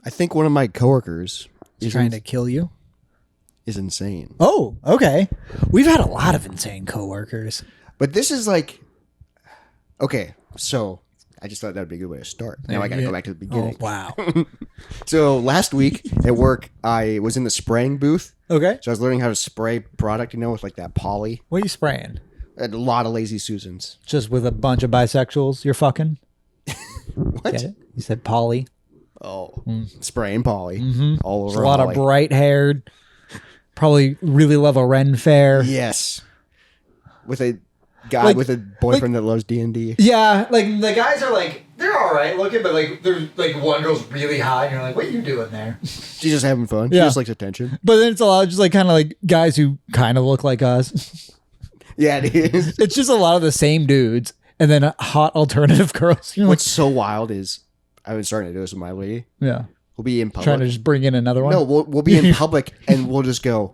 I think one of my coworkers is trying to kill you. Is insane. Oh, okay. We've had a lot of insane coworkers. But this is like, okay, so I just thought that would be a good way to start. Now I got to go back to the beginning. Oh, wow. So last week at work, I was in the spraying booth. Okay. So I was learning how to spray product, with like that poly. What are you spraying? A lot of Lazy Susans. Just with a bunch of bisexuals you're fucking? What? Get it? You said poly. Oh, spraying poly all over. There's a lot of bright-haired. Probably really love a Ren fair. Yes. With a guy with a boyfriend that loves D&D. Yeah, like the guys are like, they're all right looking, but like there's like one girl's really hot and you're like, what are you doing there? She's just having fun. Yeah. She just likes attention. But then it's a lot of just like kind of like guys who kind of look like us. Yeah, it is. It's just a lot of the same dudes and then hot alternative girls. You know, What's so wild is I've been starting to do this with my lady. yeah. We'll be in public. Trying to just bring in another one? No, we'll be in public and we'll just go,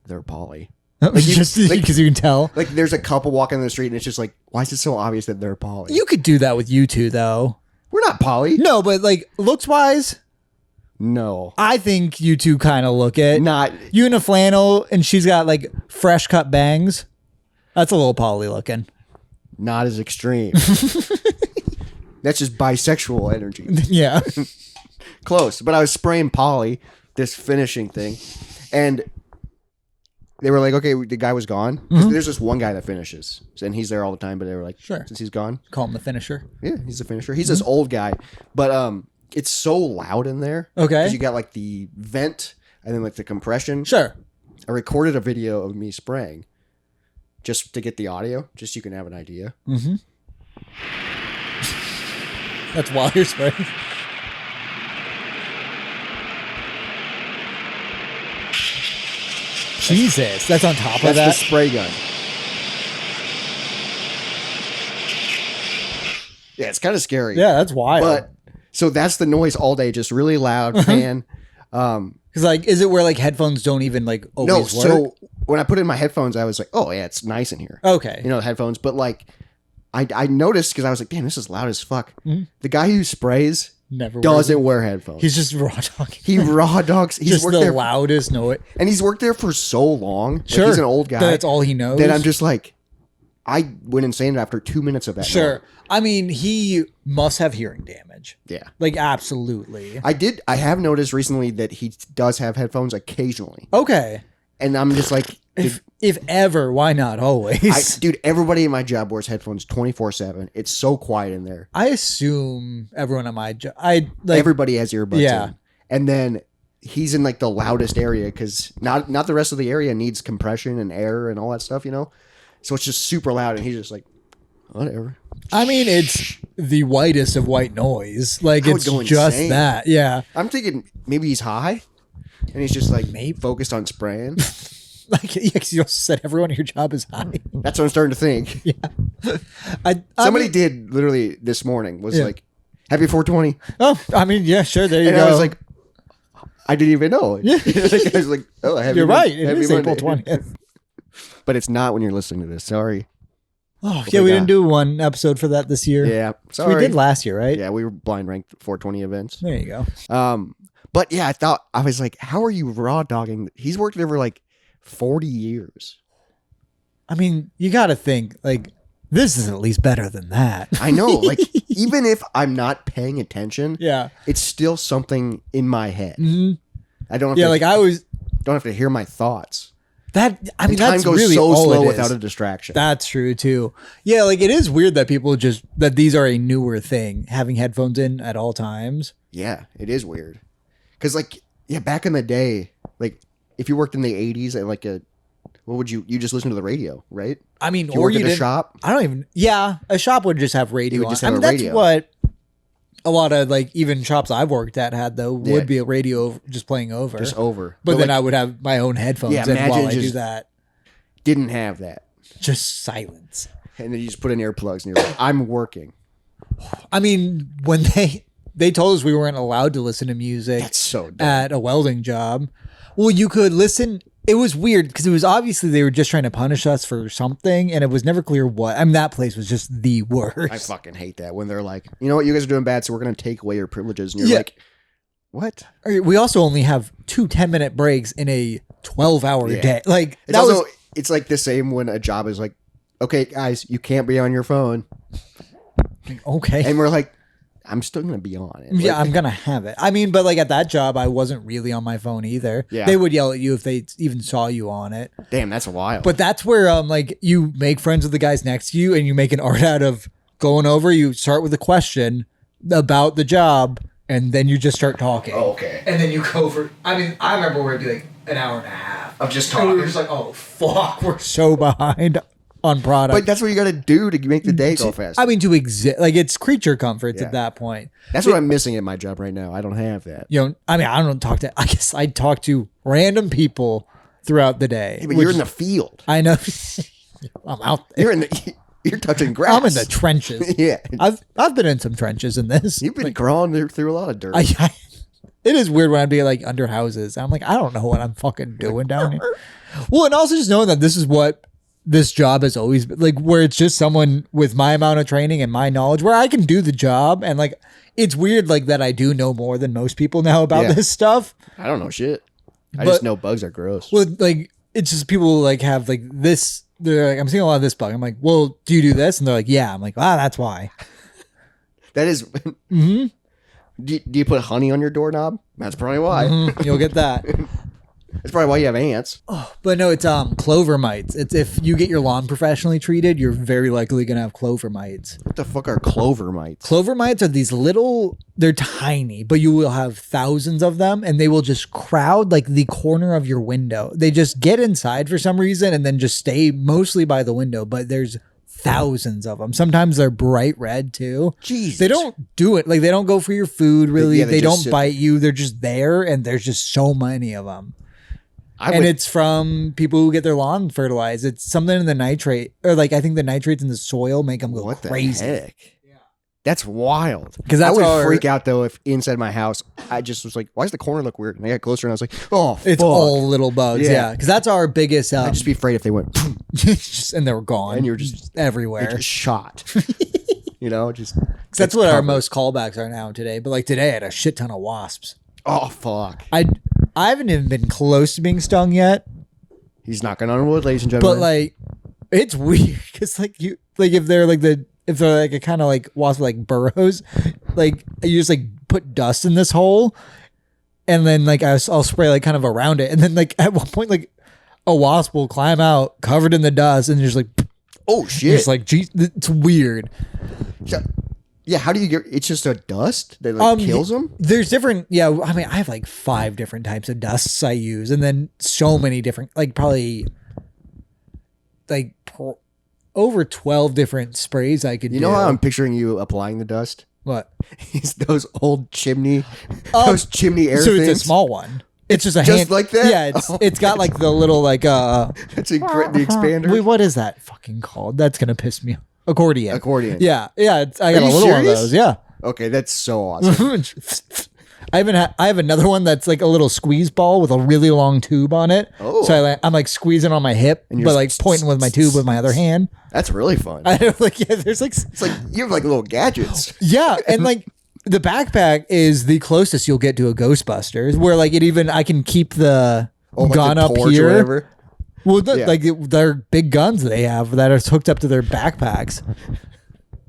they're poly. Just because you can tell. Like there's a couple walking the street and it's just like, why is it so obvious that they're poly? You could do that with you two, though. We're not poly. No, but like looks wise, No. I think you two kind of look it. Not. You in a flannel and she's got like fresh cut bangs. That's a little poly looking. Not as extreme. That's just bisexual energy. Yeah. Close. But I was spraying poly, this finishing thing, and they were like, okay, the guy was gone. There's this one guy that finishes, and he's there all the time, but they were like, Sure. since he's gone. Call him the finisher. Yeah, he's the finisher. He's this old guy, but it's so loud in there. Okay. Because you got like the vent and then like the compression. Sure. I recorded a video of me spraying just to get the audio, just so you can have an idea. Mm-hmm. That's while you're spraying. Jesus, that's on top of That's that. the spray gun. Yeah, it's kind of scary. Yeah, that's wild. But so that's the noise all day, just really loud fan. Because like, is it where like headphones don't even like always No, work? so when I put in my headphones, I was like, oh yeah, it's nice in here. Okay. The headphones, but like I noticed because I was like, damn, this is loud as fuck. Mm-hmm. The guy who sprays Never doesn't wear headphones. He's just raw talking. He raw dogs. He's just worked the there, loudest noise. and he's worked there for so long. Like, Sure. he's an old guy. That's all he knows. That I'm just like, I went insane after 2 minutes of that. Sure. noise. I mean, he must have hearing damage. Yeah. Like, absolutely. I have noticed recently that he does have headphones occasionally. Okay. And I'm just like, If ever, why not always? dude, everybody in my job wears headphones 24/7. It's so quiet in there. I assume everyone at my job, Everybody has earbuds Yeah. in. And then he's in like the loudest area because not the rest of the area needs compression and air and all that stuff, So it's just super loud and he's just like, whatever. I mean, it's the whitest of white noise. Like, I would it's go just insane. that. Yeah. I'm thinking maybe he's high and he's just like Maybe. focused on spraying. Like, yeah, 'cause you also said everyone at your job is high. That's what I'm starting to think. Somebody did literally this morning was Yeah. like, happy 420. Oh, I mean, yeah, sure. There you And go. I was like, I didn't even know. Yeah. I was like, oh, happy you're right. It happy is Monday. April 20th. But it's not when you're listening to this. Sorry. Oh, yeah, we didn't do one episode for that this year. Yeah. Sorry. We did last year, right? Yeah, we were blind ranked 420 events. There you go. But yeah, I was like, how are you raw dogging? He's worked there for like 40 years. I mean, you got to think, like, this is at least better than that. I know. Like, even if I'm not paying attention, Yeah. it's still something in my head. Mm-hmm. I don't have Yeah, to, like, I was... don't have to hear my thoughts. I mean, Time that's goes really so all slow it without is. a distraction. That's true, too. Yeah, like, it is weird that people that these are a newer thing, having headphones in at all times. Yeah, it is weird. Because, like, yeah, back in the day, like, if you worked in the 80s at, like, what would you just listen to the radio, right? I mean, If you or work you at a didn't... shop? I don't even... Yeah, a shop would just have radio would on. just I have mean, a that's radio. what a lot of, like, even shops I've worked at had, though, would Yeah. be a radio just playing over. Just over. But then like, I would have my own headphones Yeah, in imagine while I do just- that. didn't have that. Just silence. And then you just put in earplugs and you're like, I'm working. I mean, when they told us we weren't allowed to listen to music That's so dumb. at a welding job. Well, you could listen. It was weird because it was obviously they were just trying to punish us for something, and it was never clear what. I mean, that place was just the worst. I fucking hate that when they're like, you know what, you guys are doing bad, so we're going to take away your privileges. And you're Yeah. like, What? We also only have 2 10-minute breaks in a 12-hour day. Like It's also it's like the same when a job is like, okay, guys, you can't be on your phone. Okay. And we're like, I'm still gonna be on it. Yeah, Like, I'm gonna have it. I mean, but like at that job, I wasn't really on my phone either. Yeah. They would yell at you if they even saw you on it. damn, that's wild. But that's where like you make friends with the guys next to you, and you make an art out of going over. You start with a question about the job, and then you just start talking. Oh, okay. And then you go over. I mean, I remember where it'd be like an hour and a half of just and talking. we were just like, oh fuck, we're so behind on product. But that's what you got to do to make the day go fast. I mean, to exist, like it's creature comforts Yeah. at that point. That's what I'm missing at my job right now. I don't have that. You know, I mean, I don't talk to. I guess I talk to random people throughout the day. Yeah, but you're in the field. I know. I'm out there. You're touching grass. I'm in the trenches. Yeah. I've been in some trenches in this. You've been crawling through a lot of dirt. It is weird when I'm being like under houses. I'm like, I don't know what I'm fucking doing down here. Well, and also just knowing that this is what this job has always been like, where it's just someone with my amount of training and my knowledge where I can do the job. And like, it's weird like that I do know more than most people now about this stuff. I don't know shit. I just know bugs are gross. Well, like, it's just people like have like this. They're like, I'm seeing a lot of this bug. I'm like, well, do you do this? And they're like, yeah. I'm like, that's why. That is. Mm-hmm. Do you put honey on your doorknob? That's probably why. Mm-hmm. You'll get that. That's probably why you have ants. But no, it's clover mites. It's if you get your lawn professionally treated, you're very likely gonna have clover mites. What the fuck are clover mites? Clover mites are these little, they're tiny, but you will have thousands of them and they will just crowd like the corner of your window. They just get inside for some reason and then just stay mostly by the window, but there's thousands of them. Sometimes they're bright red too. Jesus. They don't do it. Like they don't go for your food really. Yeah, they just don't bite you. They're just there and there's just so many of them. It's from people who get their lawn fertilized. It's something in the nitrate, or like I think the nitrates in the soil make them go what crazy. The heck? Yeah. That's wild. 'Cause I that's would freak out though if inside my house I just was like, why does the corner look weird? And I got closer and I was like, oh, it's fuck. all little bugs. Yeah, because that's our biggest. I'd just be afraid if they went and they were gone, and you're just everywhere, just shot. You know, just that's what our most callbacks are now today. But like today, I had a shit ton of wasps. Oh fuck! I haven't even been close to being stung yet. He's knocking on wood, ladies and gentlemen. But like, it's weird because like if they're like a kind of like wasp like burrows, like you just like put dust in this hole, and then like I'll spray like kind of around it, and then like at one point like a wasp will climb out covered in the dust, and you're just like, oh shit! It's like, geez, it's weird. Yeah, how do you get? It's just a dust that like kills them. There's different. Yeah, I mean, I have like 5 different types of dusts I use, and then so many different, like probably like over 12 different sprays I could. You know how I'm picturing you applying the dust? What? It's those old chimney, those chimney air so things. it's a small one. It's just a just like that. Yeah, it's got like the little like That's the expander. Wait, what is that fucking called? That's gonna piss me off. Accordion. Yeah. I got a little serious? one of those. Yeah. Okay, that's so awesome. I have another one that's like a little squeeze ball with a really long tube on it. Oh. So I'm like squeezing on my hip, but like pointing with my tube with my other hand. That's really fun. I have like there's like it's like you have like little gadgets. Yeah, and like the backpack is the closest you'll get to a Ghostbusters, where like I can keep the gun up here. Or whatever. Well, like they're big guns they have that are hooked up to their backpacks.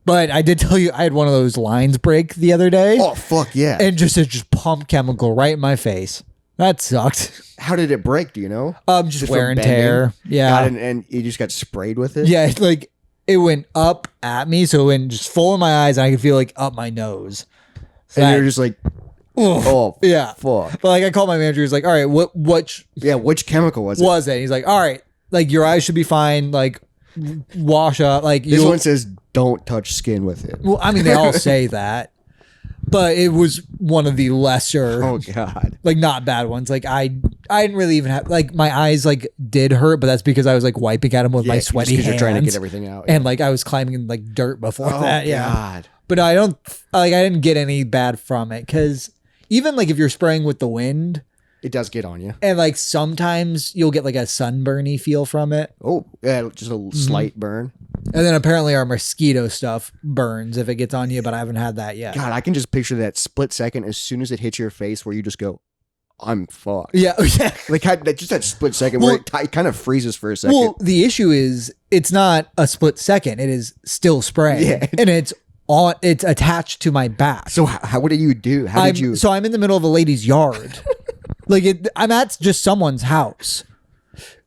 But I did tell you I had one of those lines break the other day. Oh fuck yeah! And just pump chemical right in my face. That sucked. How did it break? Do you know? Just wear and tear. Yeah, and you just got sprayed with it. Yeah, like it went up at me, so it went just full in my eyes, and I could feel like up my nose. So and you're just like, oh yeah, fuck. But like I called my manager. He's like, all right, which chemical was it? And he's like, all right, like your eyes should be fine. Like wash up. Like this one says don't touch skin with it. Well, I mean they all say that, but it was one of the lesser. Oh god, like not bad ones. Like I didn't really even have like my eyes like did hurt, but that's because I was like wiping at them with my sweaty hands. You're trying to get everything out, and like I was climbing in like dirt before that. Yeah, God. But I didn't get any bad from it because even like if you're spraying with the wind, it does get on you, and like sometimes you'll get like a sunburny feel from it. Oh yeah, just a slight burn. And then apparently our mosquito stuff burns if it gets on you, but I haven't had that yet. God, I can just picture that split second as soon as it hits your face where you just go, I'm fucked. Yeah. Yeah. Like just that split second where it kind of freezes for a second. Well, the issue is it's not a split second. It is still spray. Yeah. And it's attached to my back. So what did you do? How did you? So I'm in the middle of a lady's yard. I'm at just someone's house.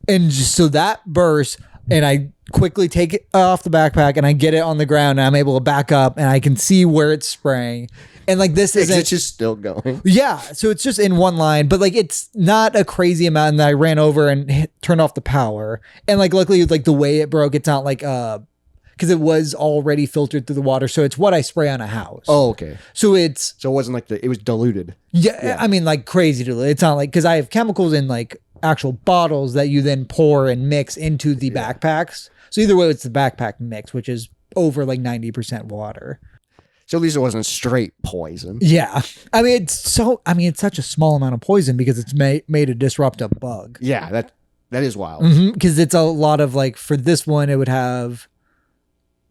And just so that burst, and I quickly take it off the backpack and I get it on the ground and I'm able to back up and I can see where it's spraying. And like this isn't, it's just still going. yeah. So it's just in one line, but like it's not a crazy amount. And I ran over and turned off the power. And like luckily, like the way it broke, it's not like because it was already filtered through the water. So it's what I spray on a house. Oh, okay. So it wasn't like it was diluted. Yeah. I mean, like crazy diluted. It's not like because I have chemicals in like actual bottles that you then pour and mix into the backpacks. So either way, it's the backpack mix, which is over like 90% water. So at least it wasn't straight poison. Yeah. I mean, it's such a small amount of poison because it's made to disrupt a bug. Yeah, that is wild. Because it's a lot of like, for this one, it would have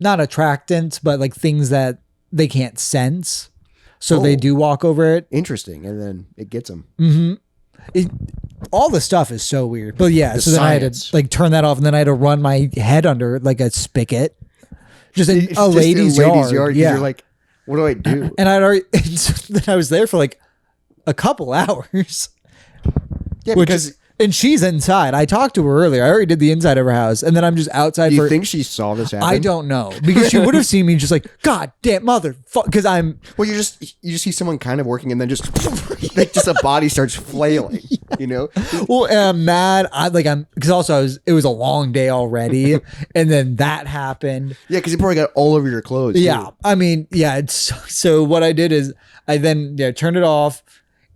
not attractants, but like things that they can't sense. So they do walk over it. Interesting. And then it gets them. All the stuff is so weird. But yeah, The so then science. I had to like turn that off and then I had to run my head under like a spigot. Just in It's a just lady's yard. 'cause Yeah. You're like, what do I do? And I'd already, and so then I was there for like a couple hours. Yeah, Which because is, and she's inside. I talked to her earlier. I already did the inside of her house. And then I'm just outside do you for, think she saw this happen? I don't know. Because she would have seen me just like, God damn motherfucker. Because I'm, Well, you just see someone kind of working and then just like just a body starts flailing, you know? well, and I'm mad. Because also it was a long day already. And then that happened. Yeah, because you probably got all over your clothes. too. Yeah. I mean, yeah. It's so what I did is I then turned it off.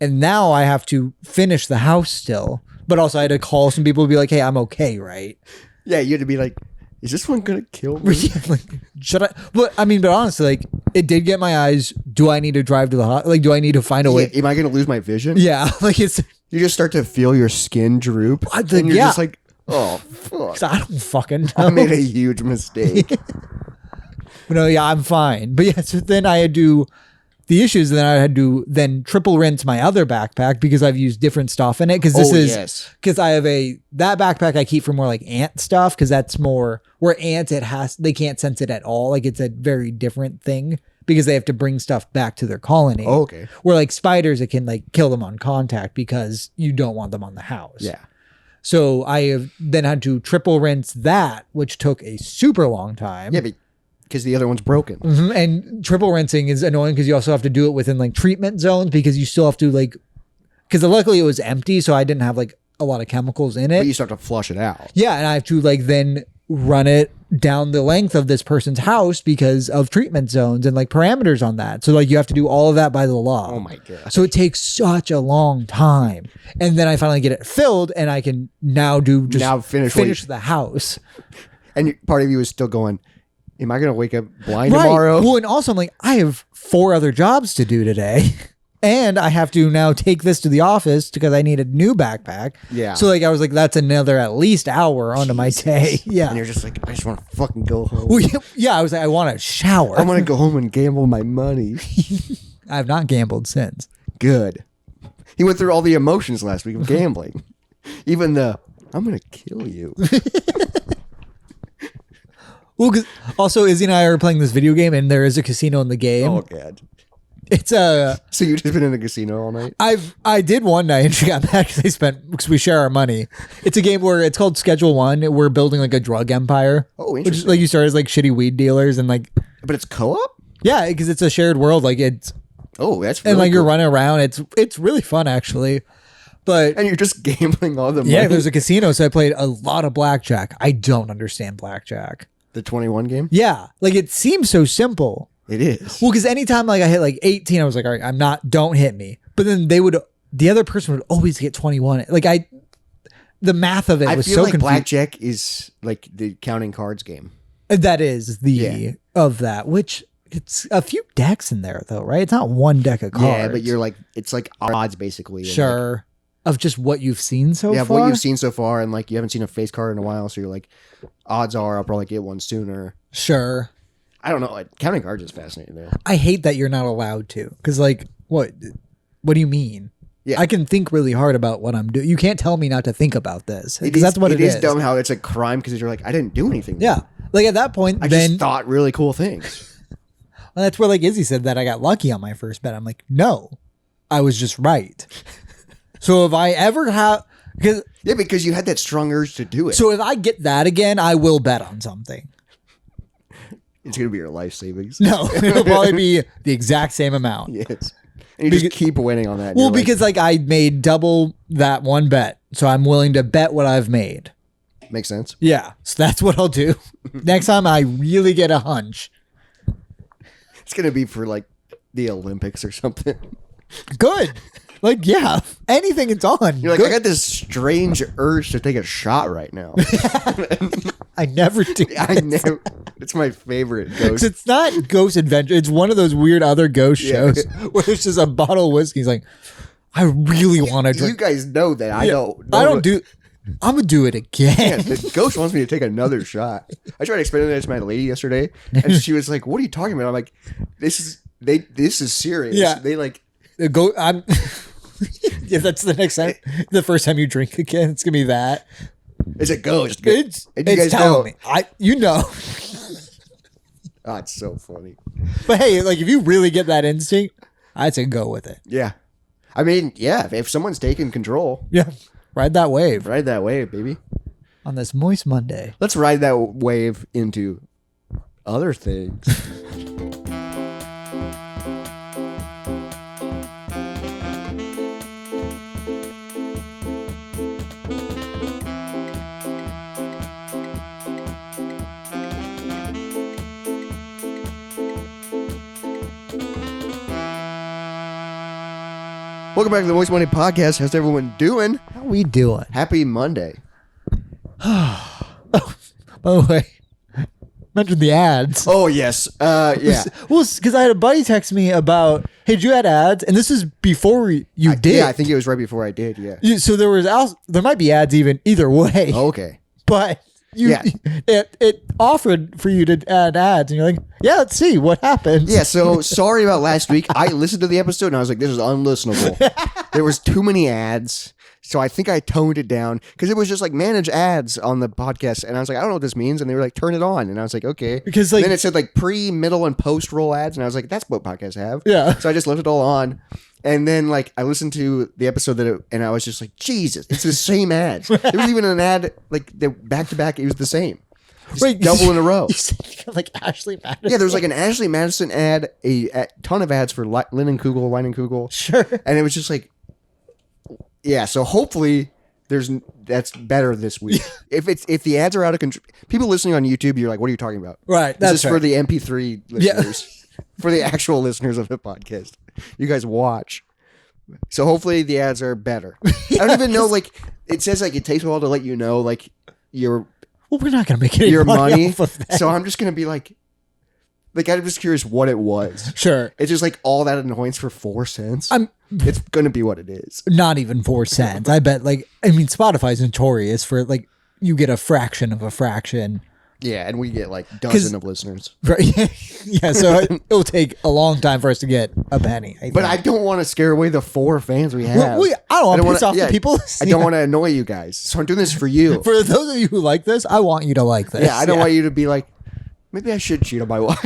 And now I have to finish the house still. But also I had to call some people to be like, hey, I'm okay, right? Yeah, you had to be like, is this one going to kill me? Yeah, like, should I? But honestly, like, it did get my eyes. Do I need to drive to the hospital? Like, do I need to find a way? Am I going to lose my vision? Yeah, like it's. You just start to feel your skin droop. I and you're yeah. just like, oh, fuck. I don't fucking know. I made a huge mistake. But no, yeah, I'm fine. But yeah, so then I had to. The issue is then I had to then triple rinse my other backpack because I've used different stuff in it. Because because I have that backpack I keep for more like ant stuff because that's more where ants they can't sense it at all. Like it's a very different thing because they have to bring stuff back to their colony. Oh, okay. Where like spiders, it can like kill them on contact because you don't want them on the house. Yeah. So I have then had to triple rinse that, which took a super long time. Yeah, because the other one's broken. And triple rinsing is annoying because you also have to do it within like treatment zones because you still have to like, because luckily it was empty. So I didn't have like a lot of chemicals in it. But you start to flush it out. Yeah. And I have to like then run it down the length of this person's house because of treatment zones and like parameters on that. So like you have to do all of that by the law. Oh my God. So it takes such a long time. And then I finally get it filled and I can now finish the house. And part of you is still going, am I going to wake up blind tomorrow? Well, and also I'm like, I have 4 other jobs to do today. And I have to now take this to the office because I need a new backpack. Yeah. So like, I was like, that's another at least hour onto my day. Yeah. And you're just like, I just want to fucking go home. Well, yeah. I was like, I want to shower. I want to go home and gamble my money. I have not gambled since. Good. He went through all the emotions last week of gambling. Even I'm going to kill you. Well, cause also Izzy and I are playing this video game, and there is a casino in the game. Oh God! It's So you just been in a casino all night? I did one night, and she got mad because we share our money. It's a game where it's called Schedule 1. We're building like a drug empire. Oh, Which interesting. like you start as like shitty weed dealers, and like But it's co-op. yeah, because it's a shared world. Like it's Oh, that's really and like cool. you're running around. It's really fun actually. But And you're just gambling all the money. yeah, there's a casino, so I played a lot of blackjack. I don't understand blackjack. The 21 game. Yeah, like it seems so simple. It is. Well, because anytime like I hit like 18, I was like, all right, don't hit me. But then the other person would always get 21. Like the math of it I was feel so like confusing. blackjack is like the counting cards game. That is of that, which it's a few decks in there though, right? It's not one deck of cards. Yeah, but you're like, it's like odds basically. and, sure of just what you've seen so what you've seen so far, and like you haven't seen a face card in a while, so you're like, odds are I'll probably get one sooner. Sure. I don't know. Counting cards is fascinating though. I hate that you're not allowed to. Because, like, what do you mean? Yeah. I can think really hard about what I'm doing. You can't tell me not to think about this. Because that's what it is. It is dumb how it's a crime because you're like, I didn't do anything. Yeah. Like, at that point, I then... just thought really cool things. Well, that's where, like, Izzy said that I got lucky on my first bet. I'm like, no, I was just right. So if I ever have... Yeah, because you had that strong urge to do it. So if I get that again, I will bet on something. It's going to be your life savings. No, it'll probably be the exact same amount. Yes. And you just keep winning on that. Well, because like I made double that one bet. So I'm willing to bet what I've made. Makes sense. Yeah. So that's what I'll do. Next time I really get a hunch. It's going to be for like the Olympics or something. Good. Like, yeah, anything it's on. You're like, good. I got this strange urge to take a shot right now. I never do. I never. It's my favorite ghost. It's not Ghost Adventure. It's one of those weird other ghost shows where there's just a bottle of whiskey. He's like, I really want to drink. You guys know that I don't. I'm gonna do it again. Yeah, the ghost wants me to take another shot. I tried explaining that to my lady yesterday, and she was like, "What are you talking about?" I'm like, "This is serious." Yeah. They like I'm. Yeah, that's the next time. The first time you drink again, it's gonna be that. It's a ghost. It's guys telling know. me. You know. Oh, it's so funny. But hey, like if you really get that instinct, I'd say go with it. Yeah, I mean, yeah. If someone's taking control, Yeah, ride that wave ride that wave, baby. on this moist Monday. Let's ride that wave into other things. Welcome back to the Moist Monday Podcast. How's everyone doing? How we doing? Happy Monday. By the way, mentioned the ads. Oh, yes. Yeah. Well, because I had a buddy text me about, hey, did you add ads? And this is before you did. Yeah, I think it was right before I did, yeah. So there might be ads either way. Okay. But Yeah. it offered for you to add ads, and you're like, yeah, let's see what happens. Yeah, so sorry about last week. I listened to the episode and I was like, this is unlistenable. There was too many ads. So I think I toned it down because it was just like manage ads on the podcast. And I was like, I don't know what this means. And they were like, turn it on. And I was like, okay. Because like, then it said like pre, middle, and post roll ads. And I was like, that's what podcasts have. Yeah. So I just left it all on. And then like I listened to the episode and I was just like, Jesus, it's the same ads. There was even an ad like the back to back. It was the same. Just double in a row. You said you got, like Ashley Madison. Yeah, there was like an Ashley Madison ad, a ton of ads for Linen Kugel, Wine and Kugel. Sure. And it was just like, yeah. So hopefully that's better this week. If the ads are out of control, people listening on YouTube, you're like, what are you talking about? Right. This That's is for the MP3 Yeah. listeners, for the actual listeners of the podcast. You guys watch. So hopefully the ads are better. I don't even know. Like it says, like it takes a while to let you know, like your. Well, we're not gonna make any your money. off of that. So I'm just gonna be like I'm just curious what it was. Sure. It's just like all that annoyance for 4 cents. It's gonna be what it is. Not even 4 cents. I bet. Like, I mean, Spotify's notorious for like you get a fraction of a fraction. Yeah, and we get like dozen of listeners. Right. Yeah. So it'll take a long time for us to get a penny. But I don't want to scare away the 4 fans we have. I don't want to piss off the people. I don't want to annoy you guys. So I'm doing this for you. For those of you who like this, I want you to like this. Yeah, I don't want you to be like, maybe I should cheat on my wife.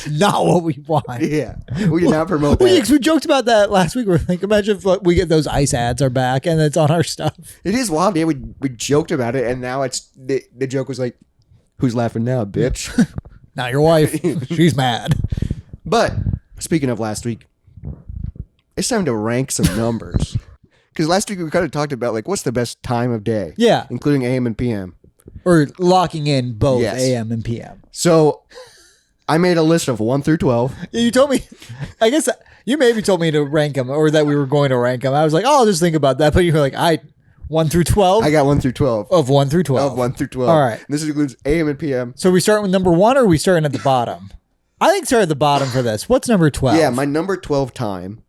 Not what we want. Yeah, we do not promote that. We joked about that last week. We're like, imagine if we get those ice ads are back and it's on our stuff. It is wild. Yeah, we joked about it, and now it's the joke was like, "Who's laughing now, bitch?" Not your wife. She's mad. But speaking of last week, it's time to rank some numbers. Because last week we kind of talked about like what's the best time of day. Yeah, including AM and PM. Or locking in both Yes. AM and PM. So I made a list of 1 through 12. You told me, I guess you maybe told me to rank them or that we were going to rank them. I was like, oh, I'll just think about that. But you were like, 1 through 12? I got 1 through 12. Of 1 through 12. Of 1 through 12. All right. And this includes AM and PM. So we start with number 1 or are we starting at the bottom? I think start at the bottom for this. What's number 12? Yeah, my number 12 time.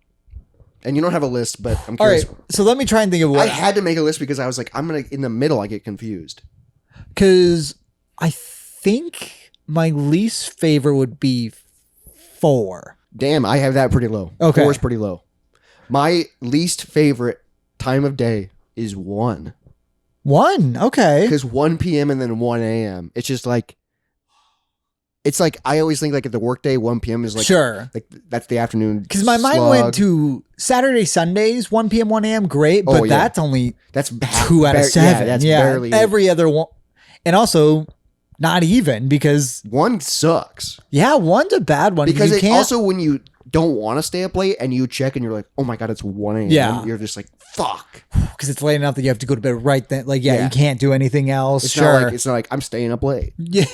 And you don't have a list, but I'm All curious. right. So let me try and think of what. I had to make a list because I was like, in the middle, I get confused. Because I think my least favorite would be 4. Damn, I have that pretty low. Okay. 4 is pretty low. My least favorite time of day is 1. 1, okay. Because 1 p.m. and then 1 a.m. It's just like, it's like, I always think like at the workday, 1 p.m. is like, Sure. like that's the afternoon. Because my mind slog. went to Saturday, Sundays, 1 p.m., 1 a.m., great, but yeah. that's only That's 2 out of 7. Yeah, that's barely. Every other one. And also, not even because, 1 sucks. yeah, 1's a bad one. Because you it can't, also, when you don't want to stay up late and you check and you're like, oh my God, it's 1 a.m. Yeah. You're just like, fuck. because it's late enough that you have to go to bed right then. Like, yeah, Yeah. you can't do anything else. It's Sure. not like I'm staying up late. Yeah.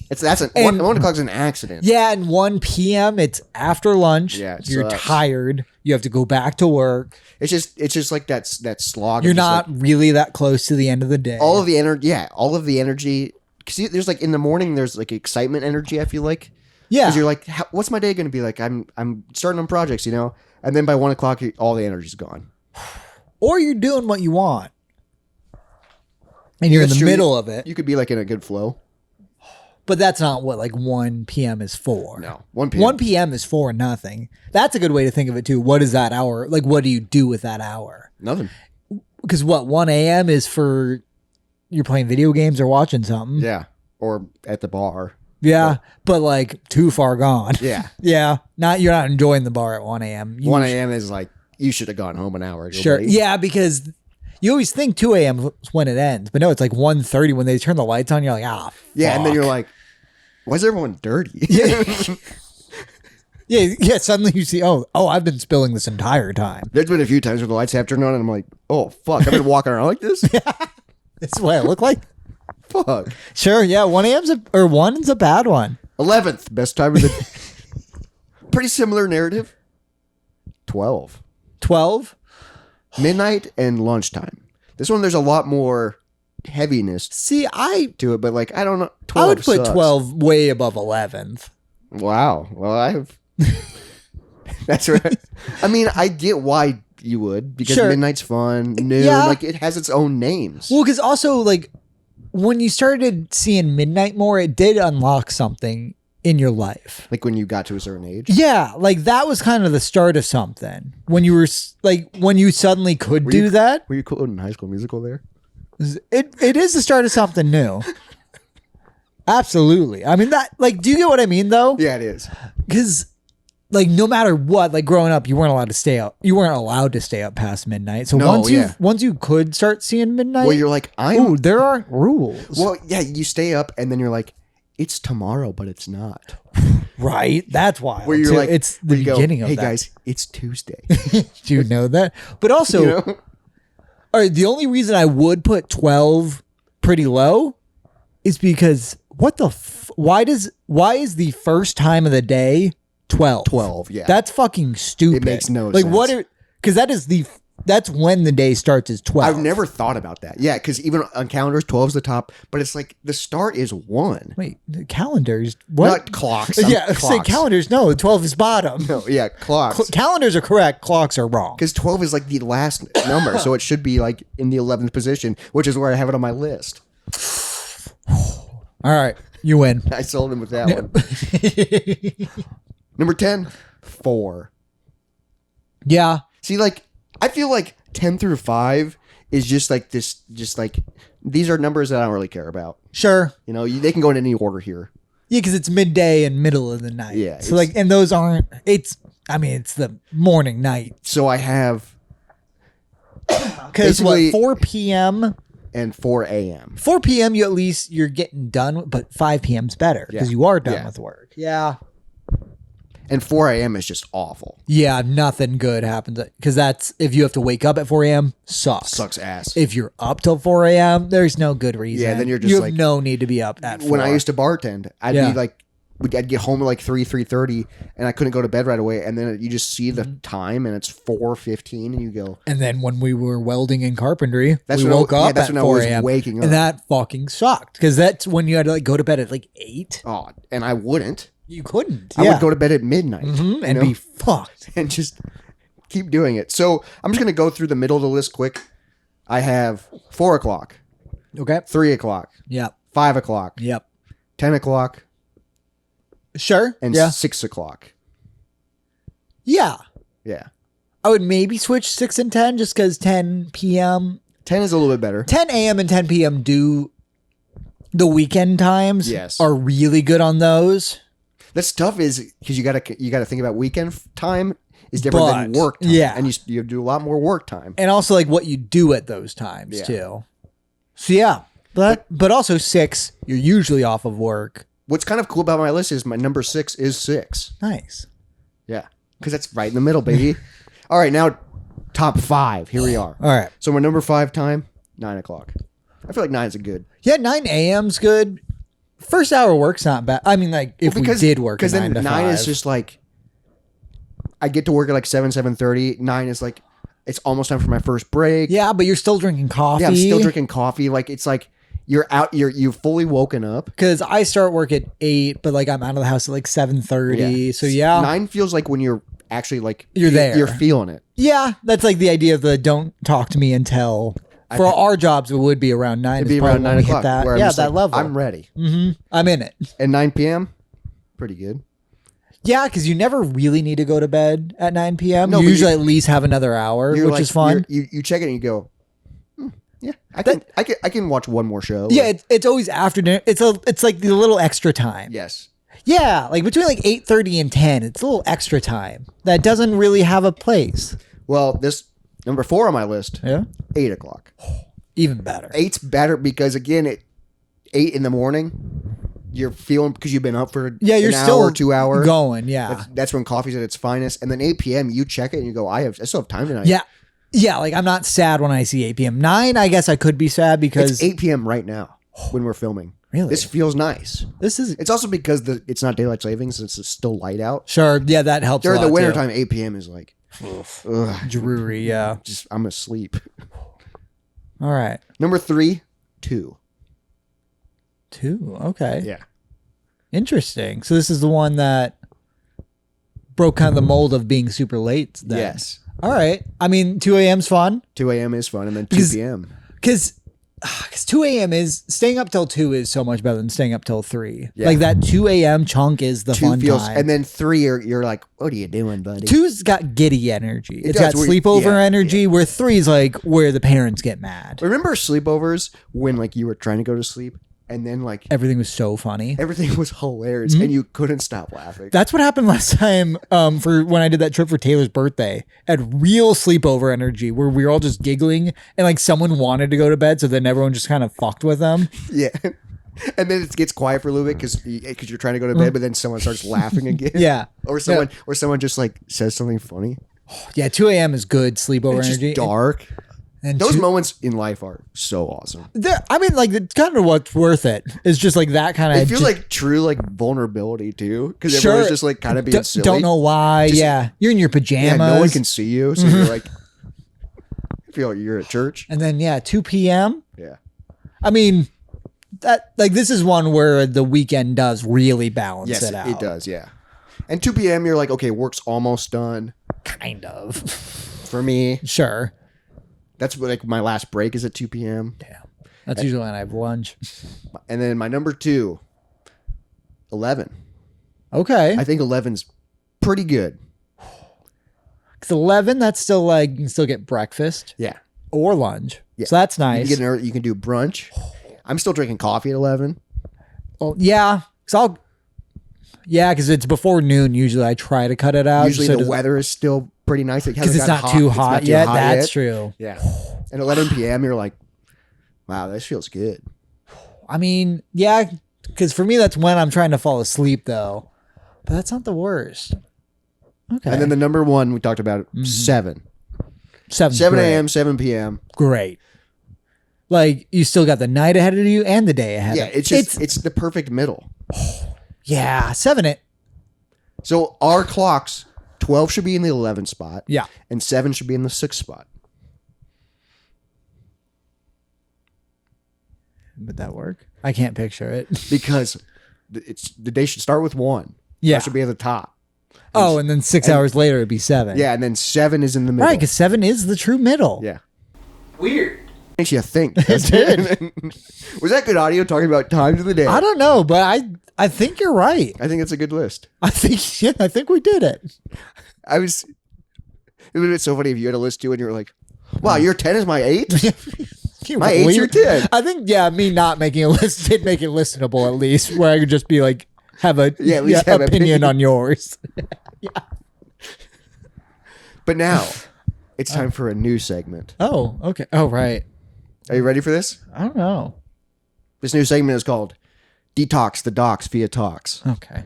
That's an And- 1 o'clock's an accident. Yeah, and 1 p.m. it's after lunch. Yeah, it you're sucks. tired. You have to go back to work. It's just like that slog. You're of just, not like, really that close to the end of the day. all of the energy. Yeah, all of the energy. Because there's like in the morning, there's like excitement energy. I feel like. yeah. Because you're like, what's my day going to be like? I'm starting on projects, and then by 1 o'clock, all the energy's gone. Or you're doing what you want. And you're in That's the true. middle of it. You could be like in a good flow. But that's not what like 1 p.m. is for. No, 1 p.m. 1 p.m. is for nothing. That's a good way to think of it too. What is that hour? Like, what do you do with that hour? Nothing. Because what 1 a.m. is for you're playing video games or watching something. Yeah, or at the bar. Yeah, but like too far gone. Yeah, Yeah, you're not enjoying the bar at 1 a.m. 1 a.m. is like you should have gone home an hour ago. Sure. buddy. Yeah, because you always think 2 a.m. is when it ends, but no, it's like 1:30 when they turn the lights on. You're like, Yeah, and then fuck. you're like, why is everyone dirty? yeah. Suddenly you see, oh, I've been spilling this entire time. There's been a few times where the lights have turned on, and I'm like, oh fuck, I've been walking around like this. That's what I look like. Fuck. Sure. Yeah. 1 a.m.'s or 1's a bad one. 11th best time of the. Pretty similar narrative. 12. 12. Midnight and lunchtime. This one, there's a lot more heaviness See, I to it, but like I don't know. 12 would put sucks. 12 way above 11th. Wow. Well, I have. That's right. I mean, I get why you would because Sure. midnight's fun, noon, Yeah. like it has its own names. Well, because also like when you started seeing midnight more, it did unlock something in your life. Like when you got to a certain age. Yeah, like that was kind of the start of something. When you were like when you suddenly could do you- that. Were you quoting High School Musical there? It is the start of something new. Absolutely. I mean that like do you get what I mean though? Yeah, it is. Because like no matter what, like growing up, you weren't allowed to stay up. You weren't allowed to stay up past midnight. So No, once you could start seeing midnight, Well, you're like, ooh, there aren't rules. Well, yeah, you stay up and then you're like, it's tomorrow, but it's not. Right? That's why. Where you're like, it's the where you go, beginning of hey that. guys, it's Tuesday. Do you know that? But also, You know? all right, the only reason I would put 12 pretty low is because why is the first time of the day 12? 12, yeah. That's fucking stupid. It makes no like sense. what because that's when the day starts is 12. I've never thought about that. Yeah, because even on calendars, 12's the top, but it's like the start is 1. Wait, the calendars. What? Not clocks. Yeah, say clocks. calendars. No, 12 is bottom. No, yeah, clocks. Calendars are correct. Clocks are wrong. Because 12 is like the last number, so it should be like in the 11th position, which is where I have it on my list. All right, you win. I sold him with that one. Number 10, 4. Yeah. See, like, I feel like 10 through 5 is just like this, these are numbers that I don't really care about. Sure. You know, they can go in any order here. Yeah, because it's midday and middle of the night. Yeah, So like, and those aren't. It's the morning night. So I have Because Basically- 4 p.m. and 4 a.m. 4 p.m. you're getting done, but 5 p.m.'s better because Yeah. you are done Yeah. with work. Yeah. And 4 a.m. is just awful. Yeah, nothing good happens because that's if you have to wake up at 4 a.m. sucks. Sucks ass. If you're up till 4 a.m., there's no good reason. Yeah, then you're just you have like- no need to be up at 4. When I used to bartend, I'd Yeah. be like, I'd get home at like 3:30, and I couldn't go to bed right away. And then you just see the time, and it's 4:15, and you go, And then when we were welding and carpentry, That's we when I- woke yeah, up that's at when I 4 was a.m. waking up. And that fucking sucked because that's when you had to like go to bed at like 8. oh, and I wouldn't. You couldn't. I would go to bed at midnight Mhm, and you know? be fucked. and just keep doing it. So I'm just going to go through the middle of the list quick. I have 4 o'clock, Okay. 3 o'clock, Yep. 5 o'clock, Yep. 10 o'clock, Sure. and yeah. 6 o'clock. Yeah. Yeah. I would maybe switch 6 and 10 just because 10 p.m. 10 is a little bit better. 10 a.m. and 10 p.m. do the weekend times. Yes. Are really good on those. That's tough is because you gotta think about weekend time is different than work time. Yeah. And you do a lot more work time. And also like what you do at those times Yeah. too. So yeah. But also 6, you're usually off of work. What's kind of cool about my list is my number 6 is 6. Nice. Yeah. Because that's right in the middle, baby. All right, now top 5. Here we are. All right. So my number 5 time, 9 o'clock. I feel like 9 is a good. Yeah, 9 a.m.'s good. First hour of work's not bad. I mean, like, if we did work at 9 then to 9 5. is just like, I get to work at like 7:30. 9 is like, it's almost time for my first break. Yeah, but you're still drinking coffee. Yeah, I'm still drinking coffee. Like, it's like, you're out, you've fully woken up. Because I start work at 8, but like I'm out of the house at like 7:30. So yeah. 9 feels like when you're actually like, You're there. You're feeling it. Yeah, that's like the idea of the don't talk to me until. For our jobs, it would be around 9. It'd be around 9 o'clock. That. Where I'm Yeah, just that like, level. I'm ready. I'm in it. And 9 p.m., pretty good. Yeah, because you never really need to go to bed at 9 p.m. No, you but usually at least have another hour, You're which like- is fun. You check it and you go, yeah, I can watch one more show. Yeah, it's always after dinner. It's like the little extra time. Yes. Yeah, like between like 8:30 and 10, it's a little extra time that doesn't really have a place. Well, this number 4 on my list, Yeah, 8 o'clock. even better. 8's better because again, at 8 in the morning, you're feeling because you've been up for Yeah, you're an still hour, 2 hours. going. Yeah, That's when coffee's at its finest. And then 8 p.m., you check it and you go, I still have time tonight. yeah, yeah. Like I'm not sad when I see 8 p.m. 9, I guess I could be sad because It's 8 p.m. right now when we're filming. Really? This feels nice. this is It's also because it's not daylight savings. It's still light out. sure. Yeah, that helps. During a the lot, winter too. time, 8 p.m. is like, ugh, Drury. Yeah. just I'm asleep. All right. Number 3, 2. 2. Okay. Yeah. Interesting. So this is the one that broke kind of the mold of being super late. Then. Yes. All right. I mean, 2 a.m.'s fun 2 a.m. is fun, and then 2 Because- p.m. because 2 a.m. is staying up till 2 is so much better than staying up till 3. Yeah. Like that 2 a.m. chunk is the 2 fun feels, time. and then 3, you're like, what are you doing, buddy? 2's got giddy energy. It's does, got where- sleepover yeah, energy, where 3's like where the parents get mad. Remember sleepovers when like you were trying to go to sleep, and then like Everything was so funny. everything was hilarious, Mm-hmm. and you couldn't stop laughing. That's what happened last time for when I did that trip for Taylor's birthday. Had real sleepover energy where we were all just giggling and like someone wanted to go to bed, so then everyone just kind of fucked with them. Yeah. And then it gets quiet for a little bit because you're trying to go to bed, but then someone starts laughing again. Yeah. Or someone just like says something funny. Yeah, 2 a.m. is good sleepover It's energy. just dark. And Those 2 moments in life are so awesome. I mean, like, it's kind of what's worth it. It's just like that kind of. It feels like true like vulnerability too, because Sure. everyone's just like kind of being silly. Don't know why. Just- yeah, you're in your pajamas. Yeah, no one can see you, so you're like, I feel like you're at church. And then 2 p.m. Yeah. I mean, that like this is one where the weekend does really balance Yes, it out. it does. Yeah. And 2 p.m. you're like, okay, work's almost done. Kind of. For me, Sure. that's what, like my last break is at 2 p.m. Damn. That's usually when I have lunch. And then my number 2, 11. Okay. I think 11's pretty good. 'Cause 11, that's still like you can still get breakfast Yeah. or lunch. Yeah. So that's You nice. can get an early, you can do brunch. I'm still drinking coffee at 11. Well, yeah. Because it's before noon. Usually I try to cut it out. Usually so it the doesn't- weather is still pretty nice. because it's not too hot yet. That's true. Yeah. And 11 p.m. you're like, wow, this feels good. I mean, yeah, because for me that's when I'm trying to fall asleep though. But that's not the worst. Okay. And then the number 1 we talked about, 7. 7 a.m., 7 p.m. Great. Like you still got the night ahead of you and the day ahead. Yeah, of it's just it's the perfect middle. yeah, 7 it. So our clocks, 12 should be in the 11 spot. Yeah. And 7 should be in the 6 spot. Would that work? I can't picture it. Because the day should start with 1. Yeah. That should be at the top. Oh, and then 6 hours later it'd be 7. Yeah, and then 7 is in the middle. Right, because 7 is the true middle. Yeah. Weird. Makes you think. It did. Was that good audio talking about times of the day? I don't know, but I think you're right. I think it's a good list. I think we did it. It would have been so funny if you had a list too and you were like, wow, your 10 is my 8? My 8's your 10. I think, me not making a list did make it listenable at least, where I could just be like, have a at least have opinion on yours. Yeah. But now, it's time for a new segment. Oh, okay. Oh, right. Are you ready for this? I don't know. This new segment is called Detox the Docs via Talks. Okay.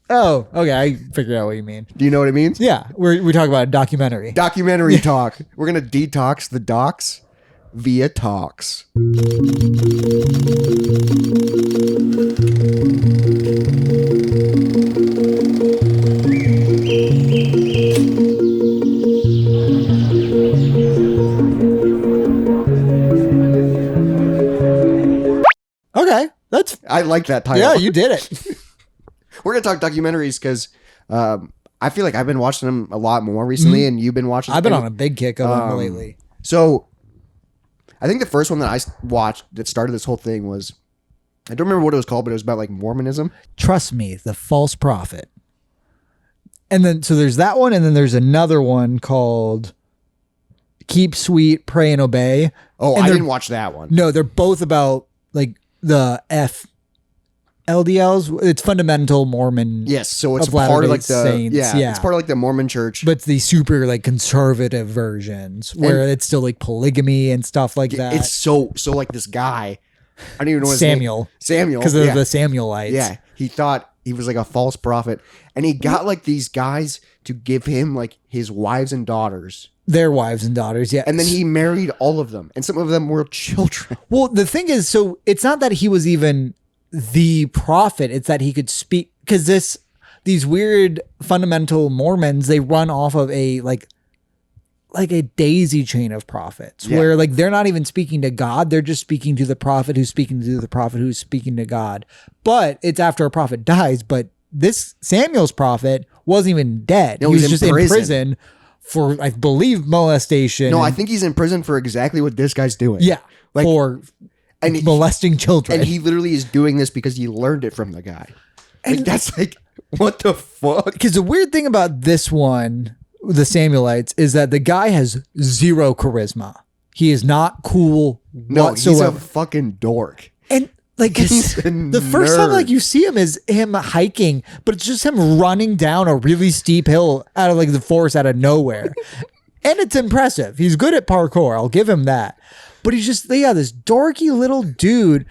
Oh, okay. I figured out what you mean. Do you know what it means? Yeah. We talk about a documentary. Documentary talk. We're going to detox the docs via Talks. Okay. I like that title. Yeah, you did it. We're going to talk documentaries because I feel like I've been watching them a lot more recently, and you've been watching I've been on a big kick of them lately. So I think the first one that I watched that started this whole thing was, I don't remember what it was called, but it was about like Mormonism. Trust Me, the False Prophet. And then, so there's that one, and then there's another one called Keep Sweet, Pray and Obey. Oh, And I they're- didn't watch that one. No, they're both about like the LDLs. It's fundamental Mormon. Yes, so it's Of part Latter-day of like the Saints, yeah. it's part of like the Mormon Church. But it's the super like conservative versions where it's still like polygamy and stuff like that. It's so like this guy. I don't even know his Samuel. name. Samuel, Because of yeah. the Samuelites. Yeah, he thought he was like a false prophet, and he got like these guys to give him like his wives and daughters, Their wives and daughters. Yeah. and then he married all of them, and some of them were children. Well, the thing is, so it's not that he was even the prophet, it's that he could speak, because these weird fundamental Mormons, they run off of a like a daisy chain of prophets, Yeah. where like they're not even speaking to God, they're just speaking to the prophet who's speaking to the prophet who's speaking to God. But it's after a prophet dies. But this Samuel's prophet wasn't even dead. No, he was he's just in in prison. prison for, I believe, molestation. No, I think he's in prison for exactly what this guy's doing. yeah, like- for and he, molesting children. and he literally is doing this because he learned it from the guy. Like And- that's like what the fuck. Because the weird thing about this one, the Samuelites, is that the guy has zero charisma. He is not cool No, whatsoever. he's a fucking dork. And like He's a the first time nerd. like you see him is him hiking, but it's just him running down a really steep hill out of like the forest out of nowhere. And it's impressive. He's good at parkour. I'll give him that. But he's just this dorky little dude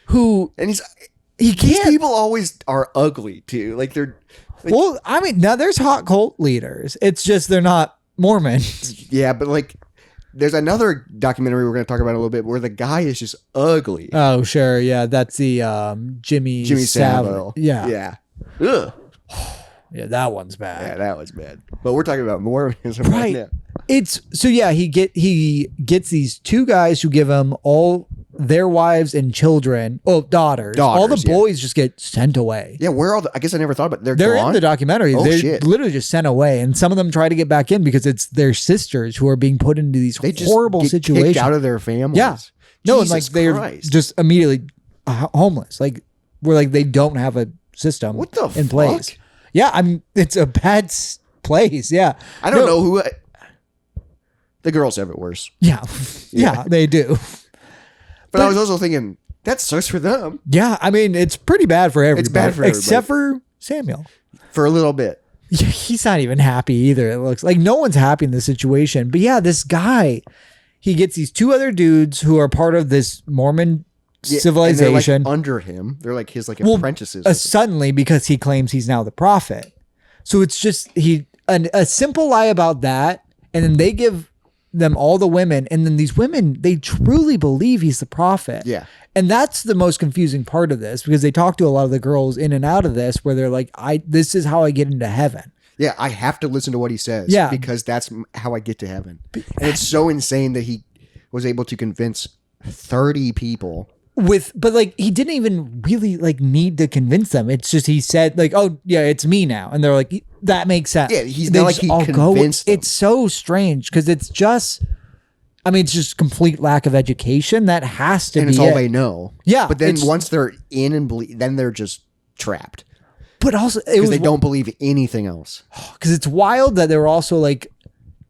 who And he these can't. people always are ugly too. Like they're Well, I mean, now there's hot cult leaders. It's just they're not Mormons. yeah, but like there's another documentary we're going to talk about in a little bit where the guy is just ugly. Oh, sure. Yeah, that's the Jimmy Savile. Yeah. Yeah. Ugh. Yeah, that one's bad. Yeah, that was bad. But we're talking about Mormonism right Right. now. It's so yeah, he gets these two guys who give him all their wives and children, daughters. All the Daughters, yeah. boys just get sent away. Yeah, where are I guess I never thought about they're They're gone? in the documentary. Oh, They're shit. literally just sent away, and some of them try to get back in because it's their sisters who are being put into these They just horrible get kicked situations. out of their families. Yeah. No, and like Jesus they're Christ. just immediately homeless. Like where like they don't have a system What the in place. fuck? Yeah, it's a bad place. Yeah, I don't know who the girls have it worse. Yeah, yeah, they do. But I was also thinking that sucks for them Yeah, I mean it's pretty bad for everybody. bad for except for Samuel. for a little bit. Yeah, he's not even happy either. It looks like no one's happy in this situation. But yeah, this guy, he gets these two other dudes who are part of this Mormon Yeah, civilization. and they're like under him. They're like his apprentices. Suddenly because he claims he's now the prophet. So it's just a simple lie about that, and then they give them all the women, and then these women, they truly believe he's the prophet. Yeah. And that's the most confusing part of this, because they talk to a lot of the girls in and out of this where they're like, this is how I get into heaven. Yeah, I have to listen to what he says. Yeah. Because that's how I get to heaven. And it's so insane that he was able to convince 30 people. But like he didn't even really like need to convince them. It's just he said like, oh yeah, it's me now, and they're like, that makes sense. Yeah, he's They not like just he all convinced them. It's so strange because it's just I mean, it's just complete lack of education. That has to and be it's all it. they know. Yeah, but then it's- once they're in and then they're just trapped But also, it because was they don't believe anything else. because it's wild that they were also like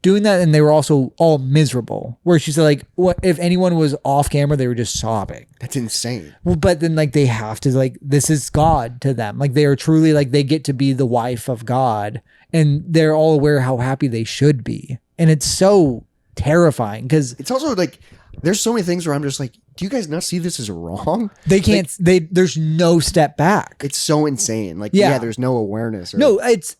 doing that, and they were also all miserable. Where she said, like, what if anyone was off camera, they were just sobbing. That's insane. Well, but then like they have to like this is God to them. Like they are truly like they get to be the wife of God, and they're all aware how happy they should be, and it's so terrifying because It's also like there's so many things where I'm just like, do you guys not see this is wrong? they can't. There's no step back. It's so insane. Like Yeah. yeah, there's no awareness. Or, No, it's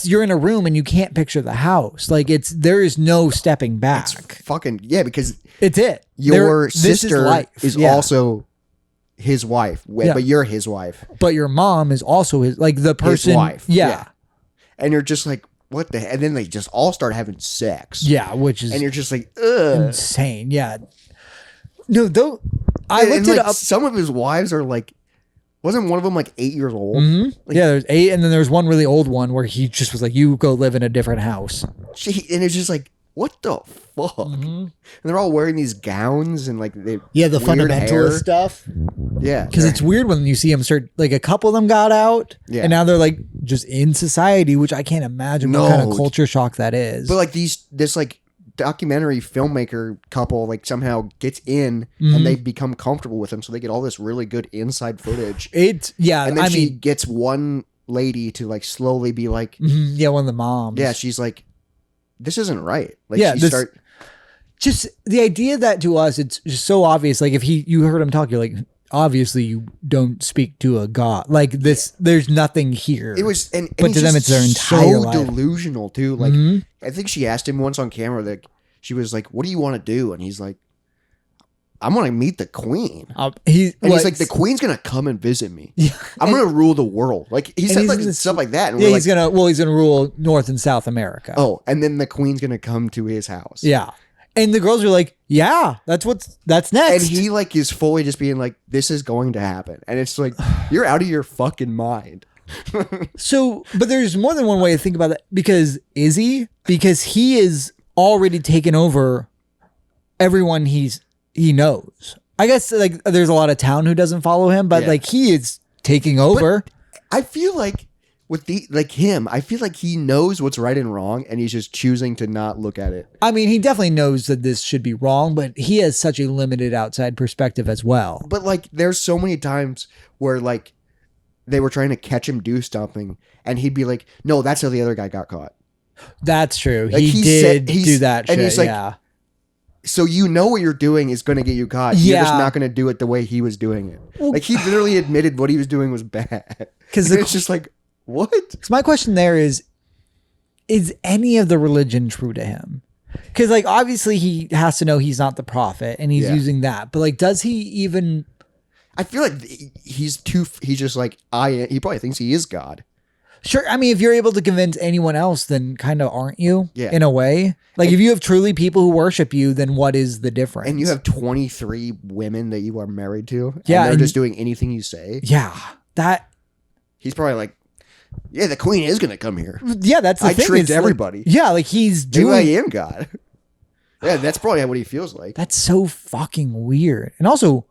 you're in a room and you can't picture the house. Like there is no stepping back. fucking yeah, because It's it. your This sister life. is Yeah. also his wife, Yeah. but you're his wife, But your mom is also his the person. his wife. Yeah. And you're just like, what the? And then they just all start having sex. Yeah, which is And you're just like, ugh. insane. Yeah. No, though I And, looked like, it up. Some of his wives are like, wasn't one of them like 8 years old? Mhm. Yeah, there's 8, and then there's one really old one where he just was like, "You go live in a different house." And it's just like, what the fuck? And they're all wearing these gowns and like they Yeah, the weird fundamentalist hair. stuff. Yeah, Because it's weird when you see them start, like a couple of them got out, Yeah. and now they're like just in society, which I can't imagine what kind of culture shock that is. But like this like documentary filmmaker couple like somehow gets in and they become comfortable with him, so they get all this really good inside footage. It's And then I she mean, gets one lady to like slowly be like, yeah, one of the moms. yeah, she's like, this isn't right. Like Yeah, she this- start. Just the idea that to us, it's just so obvious. Like if you heard him talk, you're like, obviously you don't speak to a god like this. There's nothing here. It was, and But he's to them, just it's their entire so life. delusional too. Like Mhm. I think she asked him once on camera that she was like, "What do you want to do?" And he's like, "I'm gonna meet the queen." And he's like, "The queen's gonna come and visit me. Yeah. I'm gonna rule the world." Like he said he's like gonna- stuff like that. And Yeah, we're he's like, gonna rule North and South America. "Oh," and then the queen's gonna come to his house. Yeah. And the girls are like, yeah, that's And next. he like is fully just being like, "This is going to happen," and it's like, you're out of your fucking mind. So, but there's more than one way to think about that because because he is already taken over everyone he knows. I guess like there's a lot of town who doesn't follow him, but Yeah. like he is taking over. I feel like with him, I feel like he knows what's right and wrong, and he's just choosing to not look at it. I mean, he definitely knows that this should be wrong, but he has such a limited outside perspective as well. But like, there's so many times where like they were trying to catch him do something, and he'd be like, "No, that's how the other guy got caught." That's true. Like, he did he's- do that and shit. he's like, yeah. So you know what you're doing is going to get you caught. You're just Yeah. not going to do it the way he was doing it. Like he literally admitted what he was doing was bad. 'Cause And it's just like, what? So my question there is any of the religion true to him? Because like obviously he has to know he's not the prophet and he's Yeah. using that. But like, does he even? I feel like he's just like he probably thinks he is God. Sure. I mean, if you're able to convince anyone else, then kind of aren't you? Yeah. In a way, like if you have truly people who worship you, then what is the difference? And you have 23 women that you are married to. Yeah, And they're and- just doing anything you say. yeah, that. He's probably like, yeah, the queen is going to come here. Yeah, that's the I thing. tricked is, like, everybody. yeah, like he's Maybe doing. I am God. Yeah, that's probably what he feels like. That's so fucking weird. And also,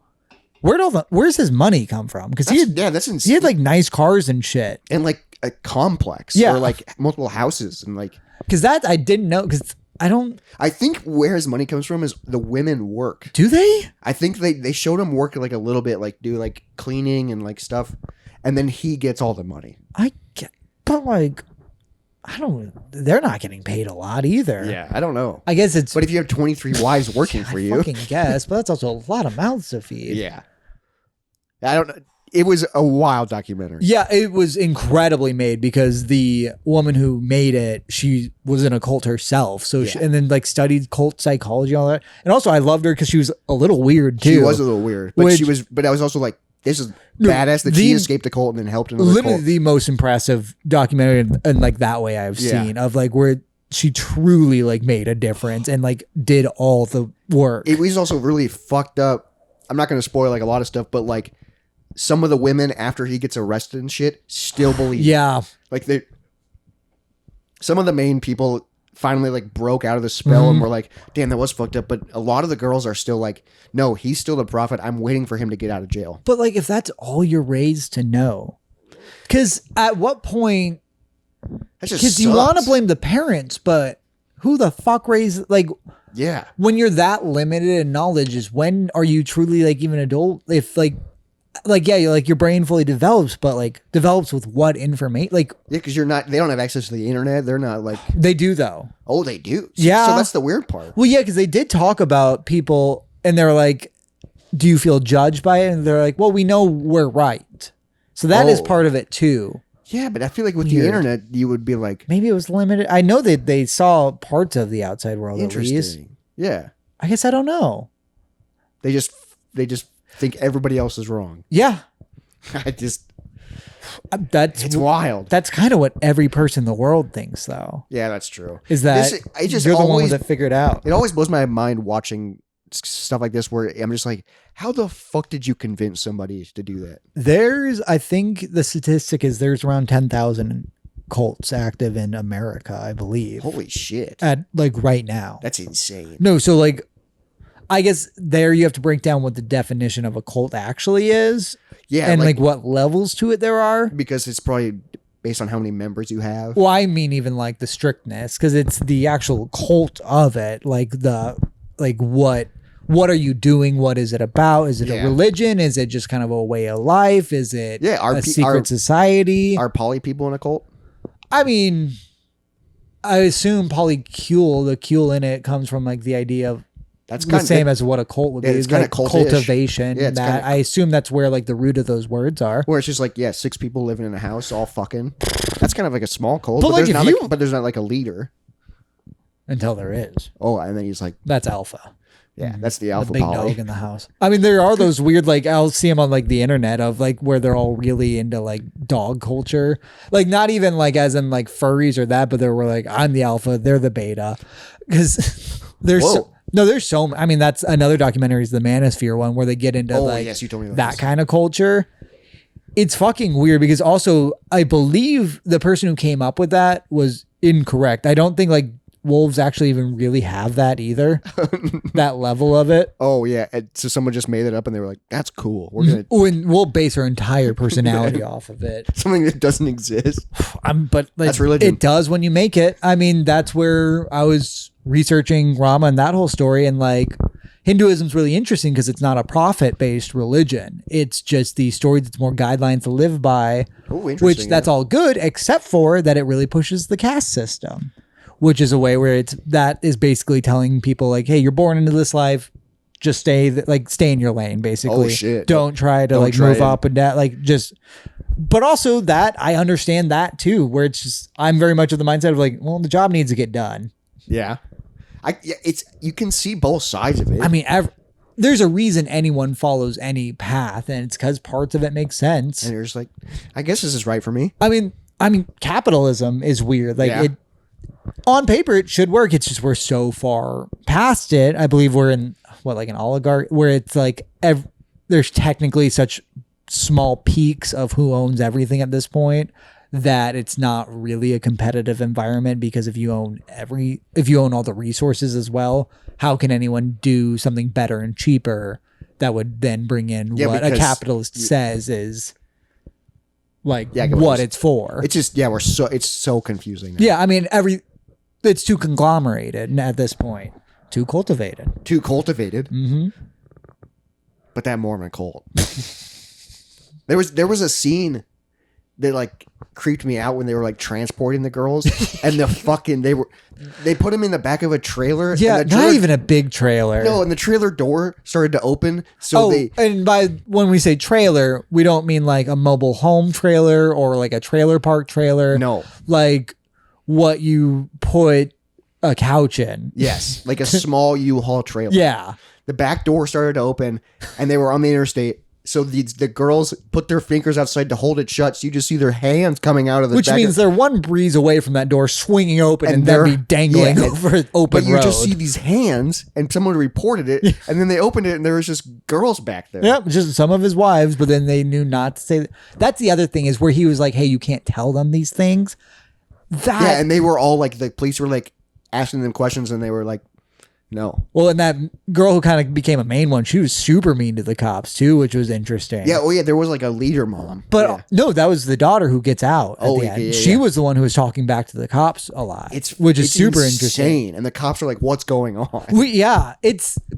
where's his money come from? Because he That's insane. had like nice cars and shit. And like a complex. Yeah. Or like multiple houses. And like, Because that I didn't know. Because I don't. I think where his money comes from is the women work. Do they? I think they showed him work like a little bit, like do like cleaning and like stuff. And then he gets all the money. I get, but like, I don't. They're not getting paid a lot either. Yeah, I don't know. I guess it's. But if you have 23 wives working for I you. fucking guess, but that's also a lot of mouths to feed. Yeah. I don't know. It was a wild documentary. Yeah, it was incredibly made because the woman who made it, she was in a cult herself. So she, Yeah. and then like studied cult psychology and all that. And also I loved her because she was a little weird too. She was a little weird. But Which- but I was also like, this is No, badass that she escaped the cult and then helped another literally cult. the most impressive documentary and like that way I've Yeah. seen of like where she truly like made a difference and like did all the work. It was also really fucked up. I'm not going to spoil like a lot of stuff, but like some of the women after he gets arrested and shit still believe. yeah. Like some of the main people finally like broke out of the spell and were like, damn, that was fucked up. But a lot of the girls are still like, no, he's still the prophet. I'm waiting for him to get out of jail. But like, if that's all you're raised to know, because at what point? Because you want to blame the parents, but who the fuck raised like? Yeah. When you're that limited in knowledge, is when are you truly like even adult? If like yeah, you're like your brain fully develops, but like develops with what information? Like yeah, because you're not. They don't have access to the internet. They're not like they do though. Oh, they do. Yeah. So that's the weird part. Well, yeah, because they did talk about people, and they're like, "Do you feel judged by it?" And they're like, "Well, we know we're right." So that is part of it too. Yeah, but I feel like with the internet, you would be like, maybe it was limited. I know that they saw parts of the outside world. Interesting. At least. Yeah. I guess I don't know. They just think everybody else is wrong. Yeah. It's wild. That's kind of what every person in the world thinks, though. Yeah, that's true. Is that you're the one that figured out? It always blows my mind watching stuff like this, where I'm just like, how the fuck did you convince somebody to do that? I think the statistic is there's around 10,000 cults active in America, I believe. Holy shit! At like right now, that's insane. No, so like, I guess there you have to break down what the definition of a cult actually is. Yeah, and like what levels to it there are, because it's probably based on how many members you have. Well, I mean even like the strictness, because it's the actual cult of it, like what are you doing? What is it about? Is it a religion? Is it just kind of a way of life? Is it a secret society? Are poly people in a cult? I mean, I assume polycule, the cule in it comes from like the idea of that's the same as what a cult would be. It's kind of cultivation. Yeah, I assume that's where like the root of those words are. Where it's just like, 6 people living in a house, all fucking. That's kind of like a small cult, but there's not like a leader. Until there is. Oh, and then he's like, that's alpha. Yeah, that's the alpha big poly. dog in the house. I mean, there are those weird, like, I'll see them on like the internet of like where they're all really into like dog culture, like not even like as in like furries or that, but they were like, I'm the alpha, they're the beta, because there's I mean, that's another documentary is the Manosphere one where they get into you told me that kind of culture. It's fucking weird because also I believe the person who came up with that was incorrect. I don't think like wolves actually even really have that either. That level of it. Oh yeah. And so someone just made it up and they were like, that's cool. We're gonna and we'll base our entire personality off of it. Something that doesn't exist. But like, that's religion. It does when you make it. I mean, that's where I was researching Rama and that whole story, and like Hinduism's really interesting because it's not a prophet-based religion. It's just the story that's more guidelines to live by. Oh, interesting. Which that's all good, except for that it really pushes the caste system. Which is a way where that is basically telling people like, hey, you're born into this life, just stay in your lane, basically. Oh shit! Don't try to move up and down, like just. But also that I understand that too, where it's just I'm very much of the mindset of like, well, the job needs to get done. Yeah, you can see both sides of it. I mean, there's a reason anyone follows any path, and it's because parts of it make sense. And you're just like, I guess this is right for me. I mean, capitalism is weird. Like it. On paper, it should work. It's just we're so far past it. I believe we're in like an oligarch where it's like there's technically such small peaks of who owns everything at this point that it's not really a competitive environment, because if you own all the resources as well, how can anyone do something better and cheaper that would then bring in what a capitalist says is like what it's for? It's just it's so confusing now. Yeah, I mean it's too conglomerated at this point. Too cultivated. Mm-hmm. But that Mormon cult. There was a scene that like creeped me out when they were like transporting the girls and they put them in the back of a trailer. Yeah, not even a big trailer. No, and the trailer door started to open. And when we say trailer, we don't mean like a mobile home trailer or like a trailer park trailer. No. Like what you put a couch in. Yes, like a small U-Haul trailer. Yeah. The back door started to open and they were on the interstate. So the girls put their fingers outside to hold it shut. So you just see their hands coming out of the Which means they're one breeze away from that door swinging open and then be dangling over open But you road. just see these hands and someone reported it and then they opened it and there was just girls back there. Yep, just some of his wives, but then they knew not to say that. That's the other thing is where he was like, hey, you can't tell them these things. And they were all like, the police were like, asking them questions and they were like, no. Well, and that girl who kind of became a main one, she was super mean to the cops too, which was interesting. Yeah, oh yeah, there was like a leader mom. But no, that was the daughter who gets out at the end. She was the one who was talking back to the cops a lot, which is super interesting. And the cops are like, what's going on?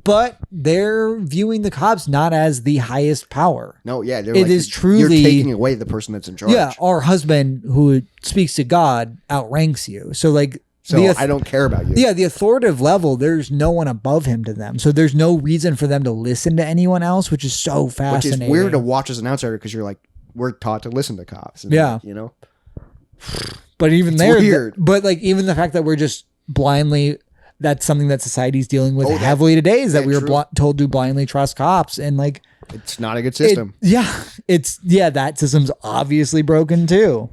But they're viewing the cops not as the highest power. No, yeah. It is truly... You're taking away the person that's in charge. Yeah, our husband who speaks to God outranks you. So like... So I don't care about you. Yeah, the authoritative level, there's no one above him to them. So there's no reason for them to listen to anyone else, which is so fascinating. Which is weird to watch as an outsider because you're like, we're taught to listen to cops. And yeah. You know? But even it's there, weird. But like even the fact that we're just blindly, that's something that society's dealing with heavily today is that we were told to blindly trust cops. And like, it's not a good system. That system's obviously broken too.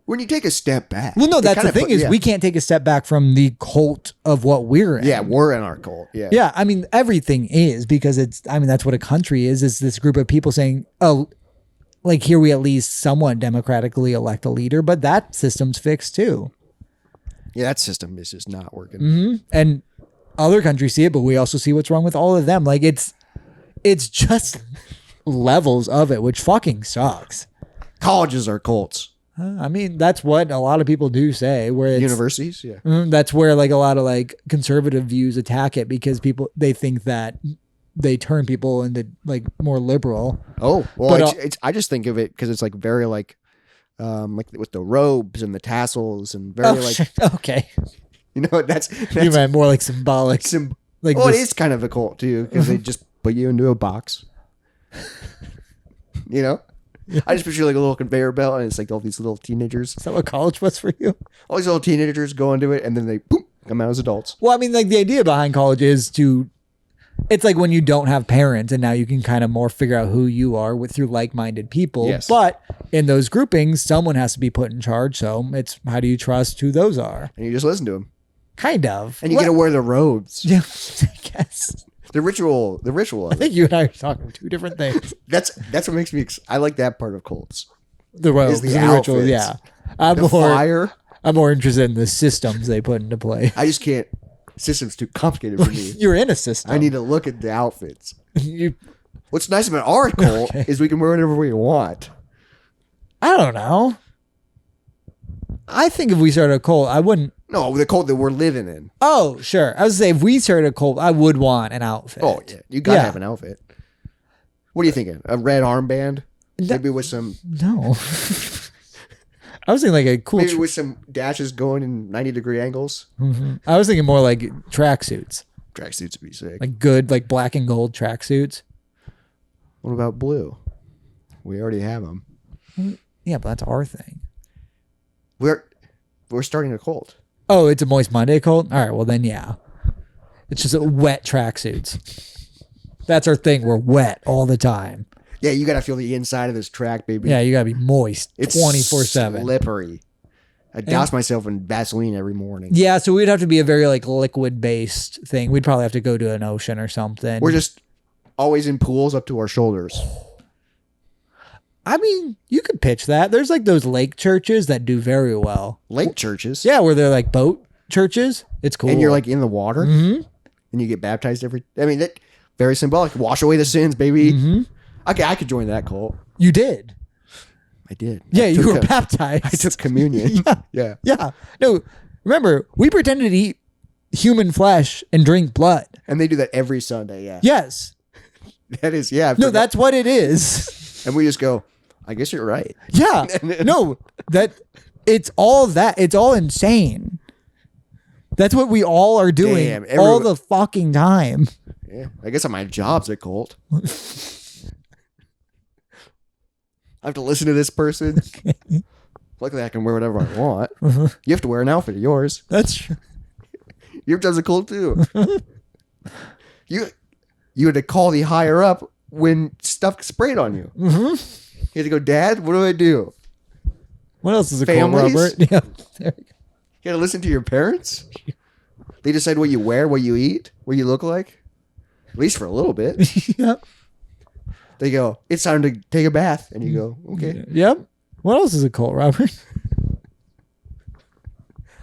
When you take a step back. Well, no, that's the thing is we can't take a step back from the cult of what we're in. Yeah, we're in our cult. Yeah. Yeah. I mean, everything is because that's what a country is this group of people saying, oh, like here we at least somewhat democratically elect a leader, but that system's fixed too. Yeah, that system is just not working. Mm-hmm. And other countries see it, but we also see what's wrong with all of them. Like it's just levels of it, which fucking sucks. Colleges are cults. I mean, that's what a lot of people do say. Where it's, universities, yeah. That's where like a lot of like conservative views attack it because they think that they turn people into like more liberal. Oh, well, I just think of it because it's like very like with the robes and the tassels and very okay. You know, that's you meant more like symbolic. It is kind of a cult too because they just put you into a box. You know. Yeah. I just picture like a little conveyor belt and it's like all these little teenagers. Is that what college was for you? All these little teenagers go into it and then they boom, come out as adults. Well, I mean, like the idea behind college is it's like when you don't have parents and now you can kind of more figure out who you are through like-minded people. Yes. But in those groupings, someone has to be put in charge. So it's how do you trust who those are? And you just listen to them. Kind of. And you get to wear the robes. Yeah, I guess. The ritual. I think you and I are talking two different things. That's what makes me. I like that part of cults. The robes, the ritual. Yeah, fire. I'm more interested in the systems they put into play. I just can't. System's too complicated for me. You're in a system. I need to look at the outfits. What's nice about our cult is we can wear whatever we want. I don't know. I think if we started a cult, I wouldn't. No, the cult that we're living in. Oh, sure. I was saying if we started a cult, I would want an outfit. Oh, yeah. You gotta have an outfit. What are you thinking? A red armband? Maybe with some... No. I was thinking like a cool... Maybe with some dashes going in 90-degree angles? Mm-hmm. I was thinking more like tracksuits. Tracksuits would be sick. Like good, like black and gold tracksuits. What about blue? We already have them. Yeah, but that's our thing. We're starting a cult. Oh, it's a Moist Monday cult? All right, well then, yeah. It's just wet tracksuits. That's our thing. We're wet all the time. Yeah, you got to feel the inside of this track, baby. Yeah, you got to be moist 24/7. It's slippery. I douse myself in Vaseline every morning. Yeah, so we'd have to be a very like liquid-based thing. We'd probably have to go to an ocean or something. We're just always in pools up to our shoulders. I mean, you could pitch that. There's like those lake churches that do very well. Lake churches? Yeah, where they're like boat churches. It's cool. And you're like in the water? Mm-hmm. And you get baptized that very symbolic. Wash away the sins, baby. Mm-hmm. Okay, I could join that cult. You did. I did. Yeah, you were baptized. I took communion. Yeah. No, remember, we pretended to eat human flesh and drink blood. And they do that every Sunday, yeah. Yes. That is, yeah. No, that's what it is. And we just go, I guess you're right. Yeah. No, it's all that. It's all insane. That's what we all are doing all the fucking time. Yeah. I guess my job's a cult. I have to listen to this person. Okay. Luckily, I can wear whatever I want. Uh-huh. You have to wear an outfit of yours. That's true. Your job's a cult too. You had to call the higher up when stuff sprayed on you. Mm-hmm. You had to go, Dad, what do I do? What else is a cult, Robert? Yeah. You had to listen to your parents? They decide what you wear, what you eat, what you look like? At least for a little bit. Yep. They go, it's time to take a bath. And you go, okay. Yep. What else is a cult, Robert?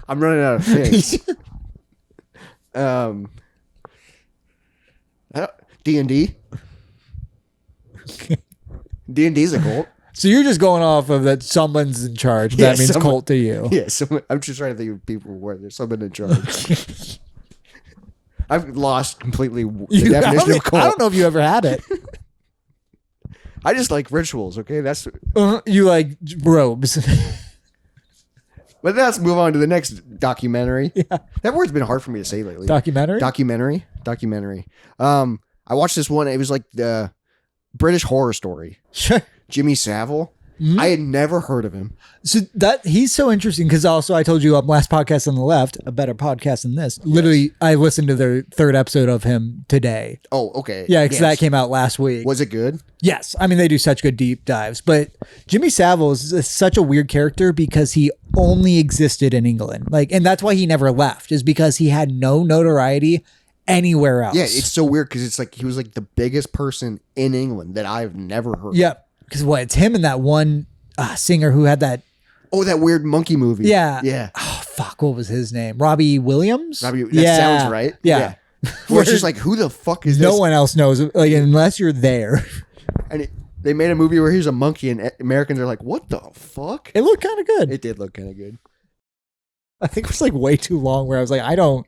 I'm running out of things. D&D. D&D is a cult. So you're just going off of that someone's in charge. Yeah, That means someone- cult to you. Yeah, I'm just trying to think of people where there's someone in charge. I've lost completely the definition of cult. I don't know if you ever had it. I just like rituals, okay? That's. You like robes. But let's move on to the next documentary. Yeah. That word's been hard for me to say lately. Documentary? Documentary. I watched this one. It was like the British Horror Story. Sure. Jimmy Savile. Mhm. I had never heard of him. So that he's so interesting because also I told you last podcast on the left, a better podcast than this. Literally, I listened to their third episode of him today. Oh, okay. Yeah, because Yes. that came out last week. Was it good? Yes. I mean, they do such good deep dives. But Jimmy Savile is such a weird character because he only existed in England. And that's why he never left, is because he had no notoriety anywhere else. Yeah, it's so weird because it's like he was like the biggest person in England that I've never heard. Yeah. Because it's him and that one singer who had that. Oh, that weird monkey movie. Yeah. Yeah. Oh, fuck. What was his name? Robbie Williams? That sounds right. Yeah. Where it's just like, who the fuck is this? No one else knows. Unless you're there. And they made a movie where he was a monkey, and Americans are like, "What the fuck?" It looked kind of good. It did look kind of good. I think it was way too long. Where I was like, I don't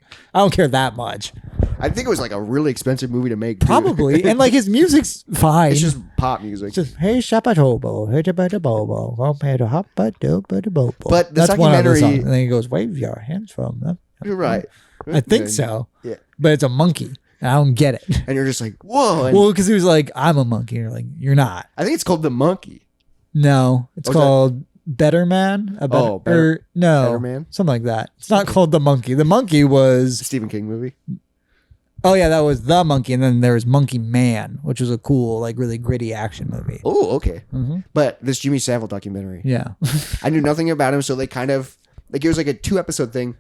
care that much. I think it was like a really expensive movie to make. Too. Probably, and his music's fine. It's just pop music. It's just hey Shapatobo, hey Bobo, compared to Bobo. But the That's one of the documentary- songs. And then he goes, wave your hands from them. You're right. I think so. Yeah. But it's a monkey. I don't get it. And you're just like, whoa. And Well, because he was like, I'm a monkey. And you're like, you're not. I think it's called The Monkey. No, it's Oh, is that- called Better Man. Oh, Better- no, Better Man? something like that. It's not called The Monkey. The Monkey was Stephen King movie. Oh yeah, that was The Monkey, and then there was Monkey Man, which was a cool, really gritty action movie. Oh, okay. Mhm. But this Jimmy Savile documentary, Yeah. I knew nothing about him, so they kind of it was like a 2-episode thing.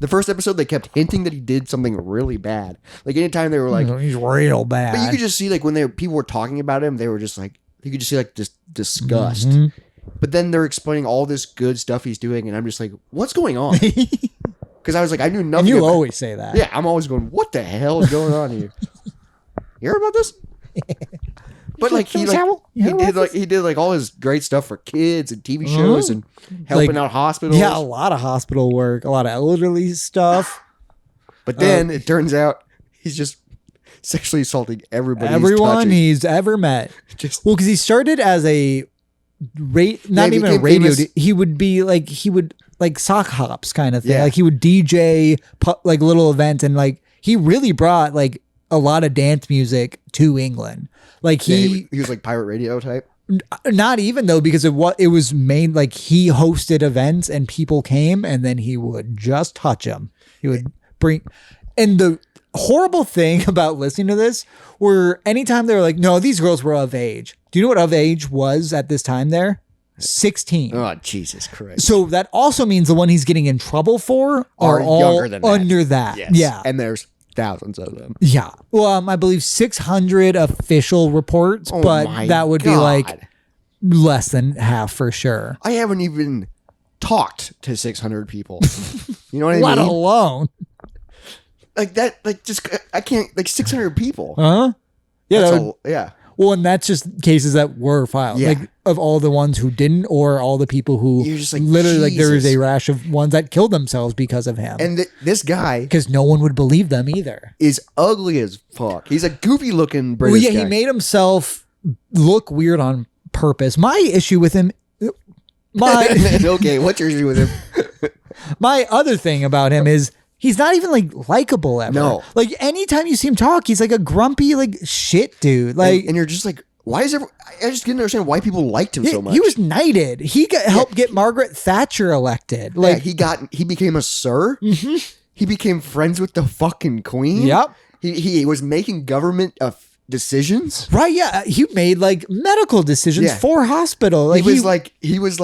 The first episode, they kept hinting that he did something really bad. Anytime they were like, He's real bad. but you could just see when people were talking about him, they were just like, you could just see just disgust. Mhm. But then they're explaining all this good stuff he's doing, and I'm just like, what's going on? Because I was like, I knew nothing. And you about, always say that. yeah, I'm always going, what the hell is going on here? You heard about this? But he did all his great stuff for kids and TV shows and helping out hospitals. Yeah, a lot of hospital work, a lot of elderly stuff. But then it turns out he's just sexually assaulting everybody. Everyone he's ever met. Just Well, because he started as a not he even a became radio. famous- He would be sock hops kind of thing. Yeah. He would DJ little events, and he really brought a lot of dance music to England. he was like pirate radio type. Not even though, because it was made he hosted events and people came, and then he would just touch them. He would bring, and the horrible thing about listening to this were anytime they were like, no, these girls were of age. Do you know what of age was at this time there? 16. Oh, Jesus Christ. So that also means the one he's getting in trouble for are all younger than that. under that. Yes. Yeah. And there's thousands of them. Yeah. Well, I believe 600 official reports, Oh but my that would God. be less than half for sure. I haven't even talked to 600 people. You know what I Let mean? alone. I can't, 600 people. Huh? Yeah. That's that would- yeah. well, and that's just cases that were filed. Yeah. Of all the ones who didn't, or all the people who You're just like, literally there is Jesus. a rash of ones that killed themselves because of him. And this guy Because no one would believe them either. is ugly as fuck. He's a goofy looking British Well, yeah, guy. he made himself look weird on purpose. My issue with him, Okay, what's your issue with him? my other thing about him is he's not even likable ever. No. Anytime you see him talk, he's a grumpy shit dude. And you're just like, why is I just didn't understand why people liked him so much. He was knighted. He helped get Margaret Thatcher elected. He became a sir. Mm-hmm. He became friends with the fucking queen. Yep. He was making government decisions. Right, yeah. He made medical decisions Yeah. for hospital. He was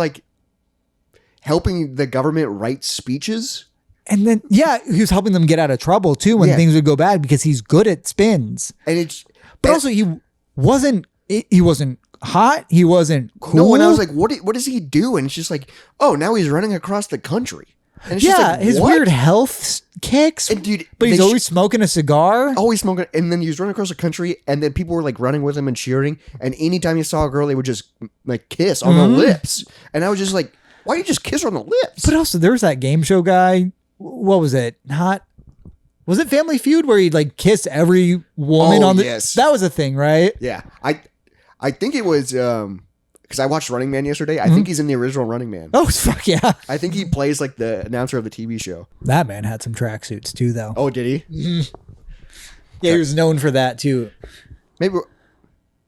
helping the government write speeches. and then he was helping them get out of trouble too when Yeah. things would go bad because he's good at spins. And But also he wasn't hot. He wasn't cool. no, and I was like, what does he do? And it's just like, oh, now he's running across the country. And it's just Yeah, like, his what? weird health kicks. And dude, but he's they always smoking a cigar. always smoking, and then he was running across the country, and then people were like running with him and cheering. And anytime he saw a girl, they would just like kiss on the lips. And I was just like, why do you just kiss her on the lips? But also, there was that game show guy. What was it? Was it Family Feud where he'd like kiss every woman on the? Yes. That was a thing, right? Yeah, I think it was because I watched Running Man yesterday. I think he's in the original Running Man. Oh fuck yeah! I think he plays like the announcer of the TV show. That man had some tracksuits too, though. Oh, did he? Yeah, he was known for that too. Maybe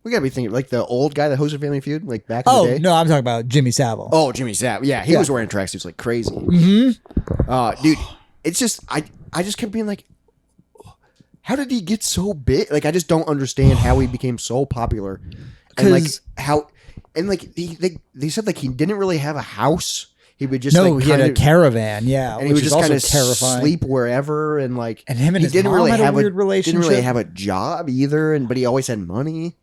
we gotta be thinking like the old guy that hosted Family Feud, like back in the day. No, I'm talking about Jimmy Savile. Oh, Jimmy Sapp. Yeah, he was wearing tracksuits like crazy. Dude, it's just I just kept being like, how did he get so big? Like, I just don't understand how he became so popular, and like how, and like they said like he didn't really have a house. He would just he had a caravan, yeah, and he would just kind of terrifying. sleep wherever, and like, and him and he his didn't mom really had have a weird relationship. Didn't really have a job either, but he always had money.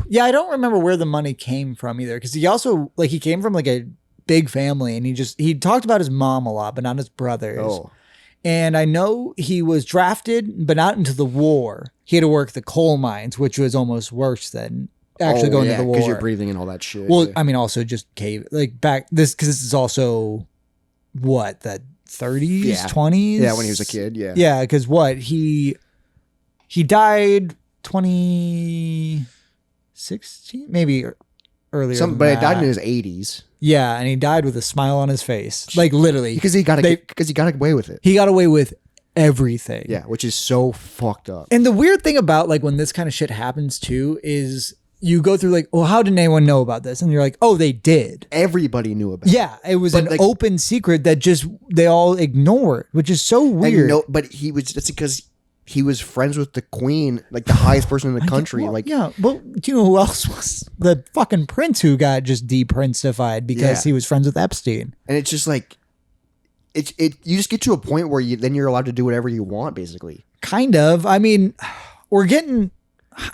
Yeah, I don't remember where the money came from either, because he also like he came from like a big family, and he talked about his mom a lot, but not his brothers. Oh. And I know he was drafted, but not into the war. He had to work the coal mines, which was almost worse than actually going to the war. Because you're breathing in all that shit. Well, yeah. I mean, also just cave like back this because this is also what the 30s, 20s. Yeah, when he was a kid. Yeah. Yeah, because he died 2016, maybe earlier. But he died in his 80s. Yeah, and he died with a smile on his face, like literally, because he got away with it. He got away with everything. Yeah, which is so fucked up. And the weird thing about like when this kind of shit happens too is you go through like, well, how didn't anyone know about this? And you're like, oh, they did. Everybody knew about it. Yeah, it was an open secret that just they all ignored, which is so weird. But that's because he was friends with the queen, like the highest person in the country. Yeah, but do you know who else was the fucking prince who got just de-princeified because he was friends with Epstein? And it's just like, you just get to a point where you're allowed to do whatever you want, basically. Kind of. I mean, I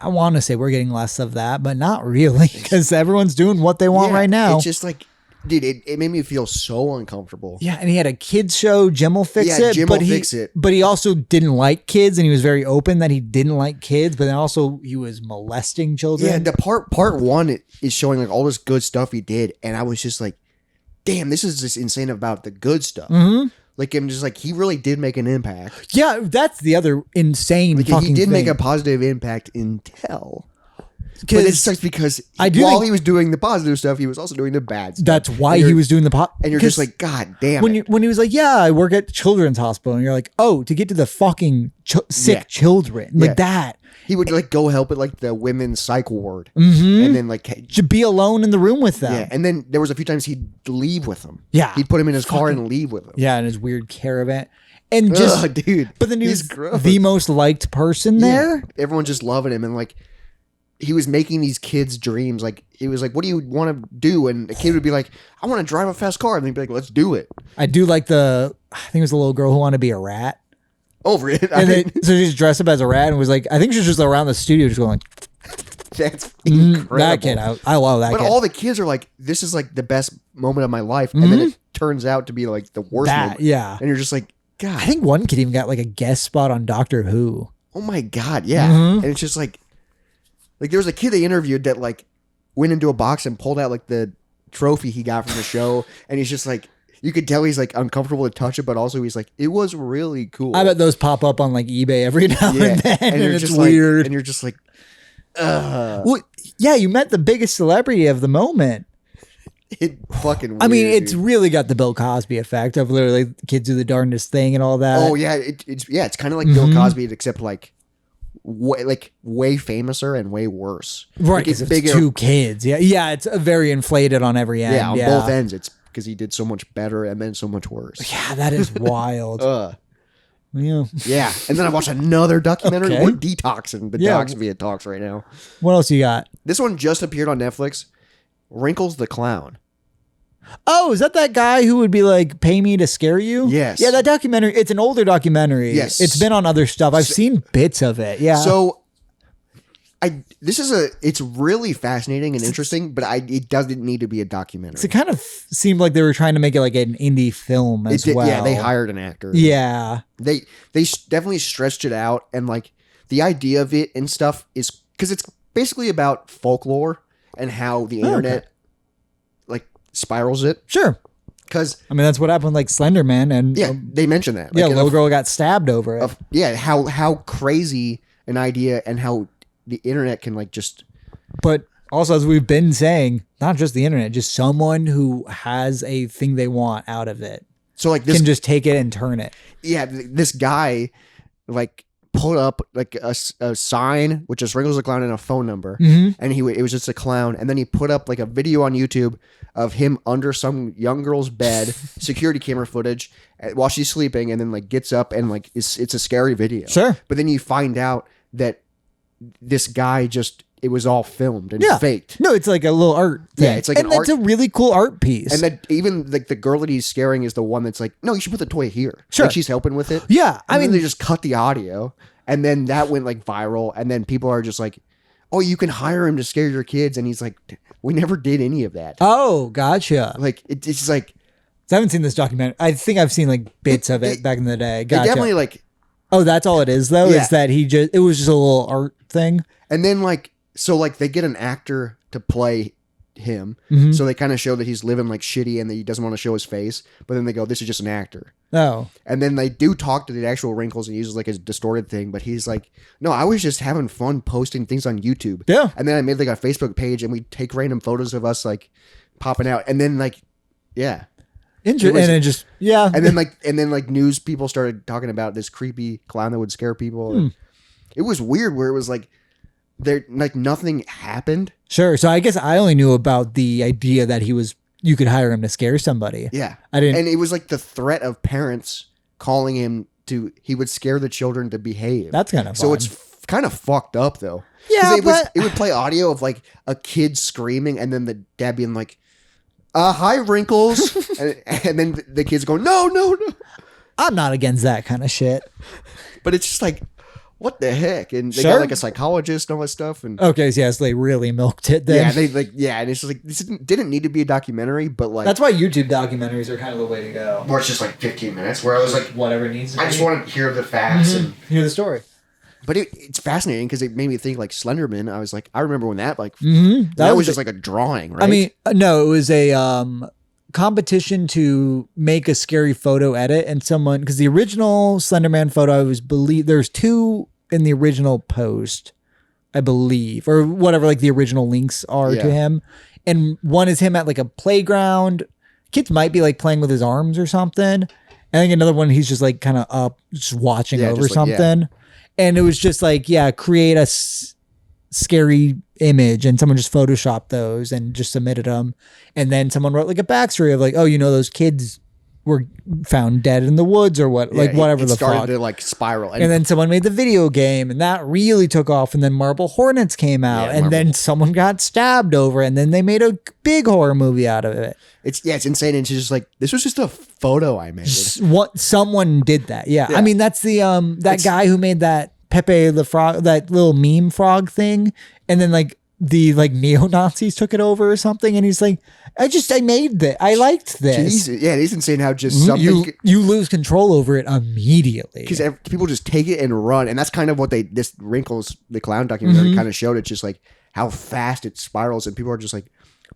want to say we're getting less of that, but not really, because everyone's doing what they want right now. It's just like, dude, it made me feel so uncomfortable. Yeah, and he had a kids show, Jim will fix it. Jim will fix it. But he also didn't like kids, and he was very open that he didn't like kids, but then also he was molesting children. Yeah, the part one is showing like all this good stuff he did, and I was just like, damn, this is just insane about the good stuff. Mm-hmm. Like, I'm just like, he really did make an impact. Yeah, that's the other insane fucking he did thing. make a positive impact until... But it sucks because while he was doing the positive stuff, he was also doing the bad stuff. That's why he was doing the and you're just like, God damn it. When he was like, yeah, I work at Children's Hospital. And you're like, oh, to get to the fucking sick children. Like that. He would like go help at like the women's psych ward. Mm-hmm. And then like... to be alone in the room with them. Yeah, and then there was a few times he'd leave with them. Yeah. He'd put him in his car and leave with him. Yeah, in his weird caravan. And just... dude. But then he was the most liked person there. Everyone just loving him, and like... he was making these kids' dreams. Like, he was like, what do you want to do? And the kid would be like, I want to drive a fast car. And they'd be like, let's do it. I do like I think it was a little girl who wanted to be a rat. Over it. So she's dressed up as a rat and was like, I think she was just around the studio just going, that's incredible. That kid, I love that kid. But all the kids are like, this is like the best moment of my life. And then it turns out to be like the worst moment. Yeah. And you're just like, God. I think one kid even got like a guest spot on Doctor Who. Oh my God. Yeah. And it's just like there was a kid they interviewed that like went into a box and pulled out like the trophy he got from the show, and he's just like, you could tell he's like uncomfortable to touch it, but also he's like, it was really cool. I bet those pop up on like eBay every now and then, and you're it's just weird. like, and you're just like, well, yeah, you met the biggest celebrity of the moment. It fucking weird, I mean, it's dude. really got the Bill Cosby effect of literally kids do the darndest thing and all that. Oh yeah, it's kind of like Bill Cosby, except like way famouser and way worse. Right, like, it's bigger. Two kids. Yeah, it's very inflated on every end. Yeah, on both ends. It's because he did so much better and then so much worse. Yeah, that is wild. Yeah, and then I watched another documentary. Okay. We're detoxing the docs via talks right now. What else you got? This one just appeared on Netflix. Wrinkles the Clown. Oh, is that guy who would be like, pay me to scare you? Yes. Yeah, that documentary. It's an older documentary. Yes. It's been on other stuff. I've seen bits of it. Yeah. So It's really fascinating and interesting, but it doesn't need to be a documentary. It kind of seemed like they were trying to make it like an indie film as well. Yeah, they hired an actor. Yeah. They definitely stretched it out, and like the idea of it and stuff is because it's basically about folklore and how the internet like spirals it. Sure. Because I mean, that's what happened with, like Slender Man, and they mentioned that. Like, little girl got stabbed over it. How crazy an idea and how the internet can like just. But also, as we've been saying, not just the internet, just someone who has a thing they want out of it. So like this can just take it and turn it. Yeah, this guy like put up like a sign which just Wrinkles the Clown and a phone number, and it was just a clown, and then he put up like a video on YouTube of him under some young girl's bed, security camera footage while she's sleeping, and then like gets up and like it's a scary video. Sure, but then you find out that this guy it was all filmed and faked. No, it's like a little art thing. Yeah, it's like it's a really cool art piece. And then even like the girl that he's scaring is the one that's like, no, you should put the toy here. Sure. Like she's helping with it. Yeah. I mean, they just cut the audio, and then that went like viral, and then people are just like, oh, you can hire him to scare your kids. And he's like, we never did any of that. Oh, gotcha. Like it's just like, I haven't seen this documentary. I think I've seen like bits of it back in the day. Gotcha. Definitely like, oh, that's all it is though. Yeah. Is that it was just a little art thing. And then like, so like they get an actor to play him. So they kind of show that he's living like shitty and that he doesn't want to show his face. But then they go, this is just an actor. Oh. And then they do talk to the actual Wrinkles and he uses like his distorted thing. But he's like, no, I was just having fun posting things on YouTube. Yeah. And then I made like a Facebook page and we take random photos of us like popping out. And then like, yeah. And then just, yeah. And then like news people started talking about this creepy clown that would scare people. It was weird where it was like, nothing happened. Sure. So I guess I only knew about the idea that you could hire him to scare somebody. Yeah. I didn't. And it was like the threat of parents calling him he would scare the children to behave. That's kind of fun. So it's kind of fucked up though. Yeah, it would play audio of like a kid screaming and then the dad being like, hi Wrinkles. and then the kids going, no. I'm not against that kind of shit. But it's just like, what the heck? And they Sure. got like a psychologist and all that stuff. And okay, so yes, they really milked it then. Yeah, and it's just like this didn't need to be a documentary, but like that's why YouTube documentaries are kind of the way to go. Where it's just like 15 minutes, where I was like, whatever needs to be. I just want to hear the facts and hear the story. But it's fascinating because it made me think like Slenderman. I was like, I remember when that like that was just like a drawing, right? I mean, no, it was a competition to make a scary photo edit, and someone, because the original Slenderman photo, there's two in the original post, I believe, or whatever, like the original links are to him, and one is him at like a playground. Kids might be like playing with his arms or something. I think another one he's just like kind of up, just watching over just something, and it was just like create a scary image, and someone just photoshopped those and just submitted them, and then someone wrote like a backstory of like, oh, those kids were found dead in the woods or what, like whatever it the started fuck. to like spiral, and then someone made the video game, and that really took off. And then Marble Hornets came out, and then someone got stabbed over, and then they made a big horror movie out of it. It's insane. And she's just like, this was just a photo I made. Someone did that. Yeah. I mean, that's the that guy who made that Pepe the Frog, that little meme frog thing, and then like the like neo-Nazis took it over or something, and he's like, I made that. I liked this. Jesus. Yeah, it is insane how just something you lose control over it immediately because people just take it and run, and that's kind of what this Wrinkles the Clown documentary kind of showed. It's just like how fast it spirals, and people are just like,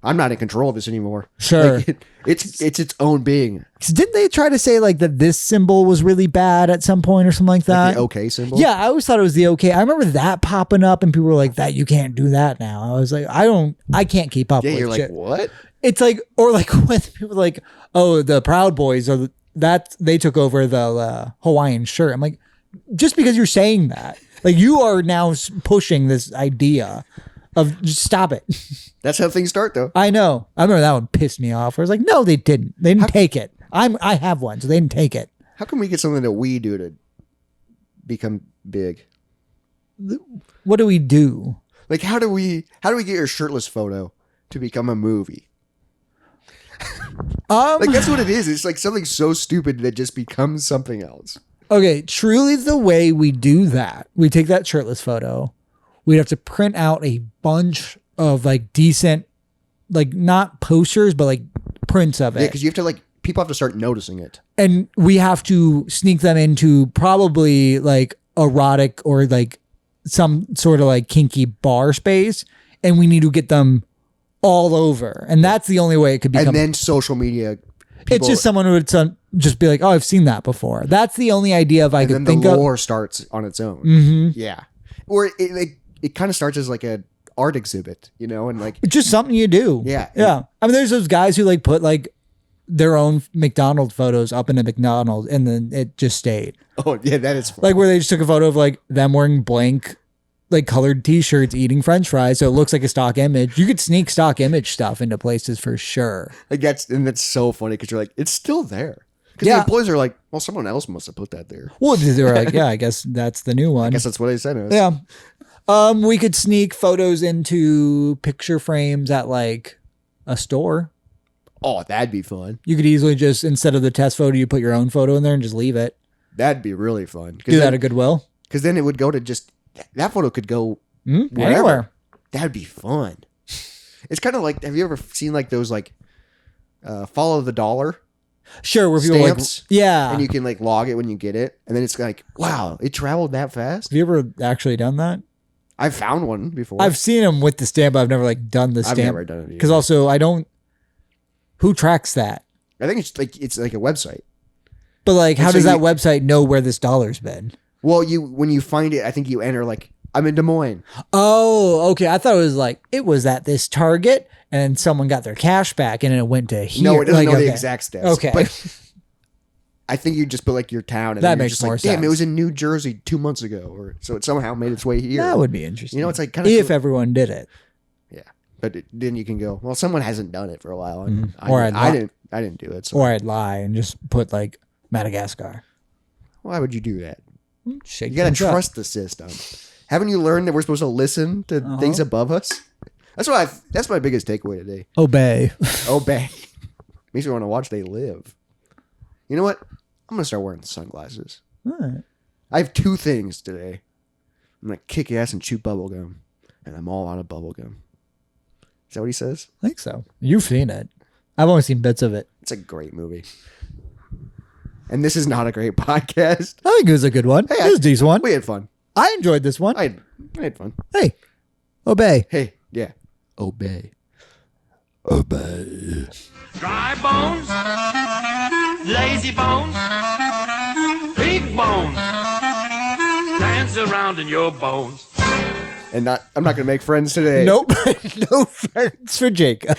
I'm not in control of this anymore. Sure. Like it's its own being. Didn't they try to say like that this symbol was really bad at some point or something like that? Like the OK symbol? Yeah, I always thought it was the OK. I remember that popping up and people were like, that you can't do that now. I was like, I can't keep up with you're shit. Like, what? It's like, or like when people are like, oh, the Proud Boys they took over the Hawaiian shirt. I'm like, just because you're saying that, like you are now pushing this idea of just stop it. That's how things start, though. I know. I remember that one pissed me off. I was like, no, they didn't. They didn't take it. I have one, so they didn't take it. How can we get something that we do to become big? What do we do? Like, how do we get your shirtless photo to become a movie? Like that's what it is. It's like something so stupid that just becomes something else. Okay, truly the way we do that, we take that shirtless photo, we'd have to print out a bunch of like decent, like not posters, but like prints of it. Yeah, because you have to like, people have to start noticing it. And we have to sneak them into probably like erotic or like some sort of like kinky bar space. And we need to get them all over. And that's the only way it could become. And then social media. It's just someone who would just be like, oh, I've seen that before. That's the only idea I could think of. And then the lore starts on its own. Mm-hmm. Yeah. Or it kind of starts as like a art exhibit, you know, and like. It's just something you do. Yeah. Yeah. I mean, there's those guys who like put like their own McDonald's photos up in a McDonald's and then it just stayed. Oh, yeah, that is fun. Like where they just took a photo of like them wearing blank, like colored t-shirts, eating French fries. So it looks like a stock image. You could sneak stock image stuff into places for sure. Like that's so funny because you're like, it's still there. Because the employees are like, well, someone else must have put that there. Well, they were like, yeah, I guess that's the new one. I guess that's what they said. Yeah. We could sneak photos into picture frames at like a store. Oh, that'd be fun. You could easily just, instead of the test photo, you put your own photo in there and just leave it. That'd be really fun. Do that at Goodwill. Because then it would go to just, that photo could go wherever. Anywhere. That'd be fun. It's kind of like, have you ever seen like those like follow the dollar? Sure, where people stamps? like, yeah. And you can like log it when you get it. And then it's like, wow, it traveled that fast. Have you ever actually done that? I've found one before. I've seen them with the stamp, but I've never like done the stamp. I've never done it. Because also who tracks that? I think it's like a website. But like, how does that website know where this dollar's been? Well, when you find it, I think you enter like, I'm in Des Moines. Oh, okay. I thought it was like, it was at this Target and someone got their cash back and it went to here. No, it doesn't know the exact steps. Okay. But I think you just put like your town. And that then makes just more like, sense. Damn, it was in New Jersey 2 months ago. So it somehow made its way here. That would be interesting. You know, it's like kind of if everyone did it. Yeah. But then you can go, well, someone hasn't done it for a while. And I didn't do it. So. Or I'd lie and just put like Madagascar. Why would you do that? Shake you got to trust the system. Haven't you learned that we're supposed to listen to things above us? That's my biggest takeaway today. Obey. Obey. Makes me want to watch They Live. You know what? I'm going to start wearing sunglasses. All right. I have 2 things today. I'm going to kick ass and chew bubblegum. And I'm all out of bubblegum. Is that what he says? I think so. You've seen it. I've only seen bits of it. It's a great movie. And this is not a great podcast. I think it was a good one. Hey, it was a decent one. We had fun. I enjoyed this one. I had fun. Hey, obey. Hey, yeah. Obey. Obey. Dry bones, lazy bones, big bones, dance around in your bones. And I'm not going to make friends today. Nope. No friends for Jacob.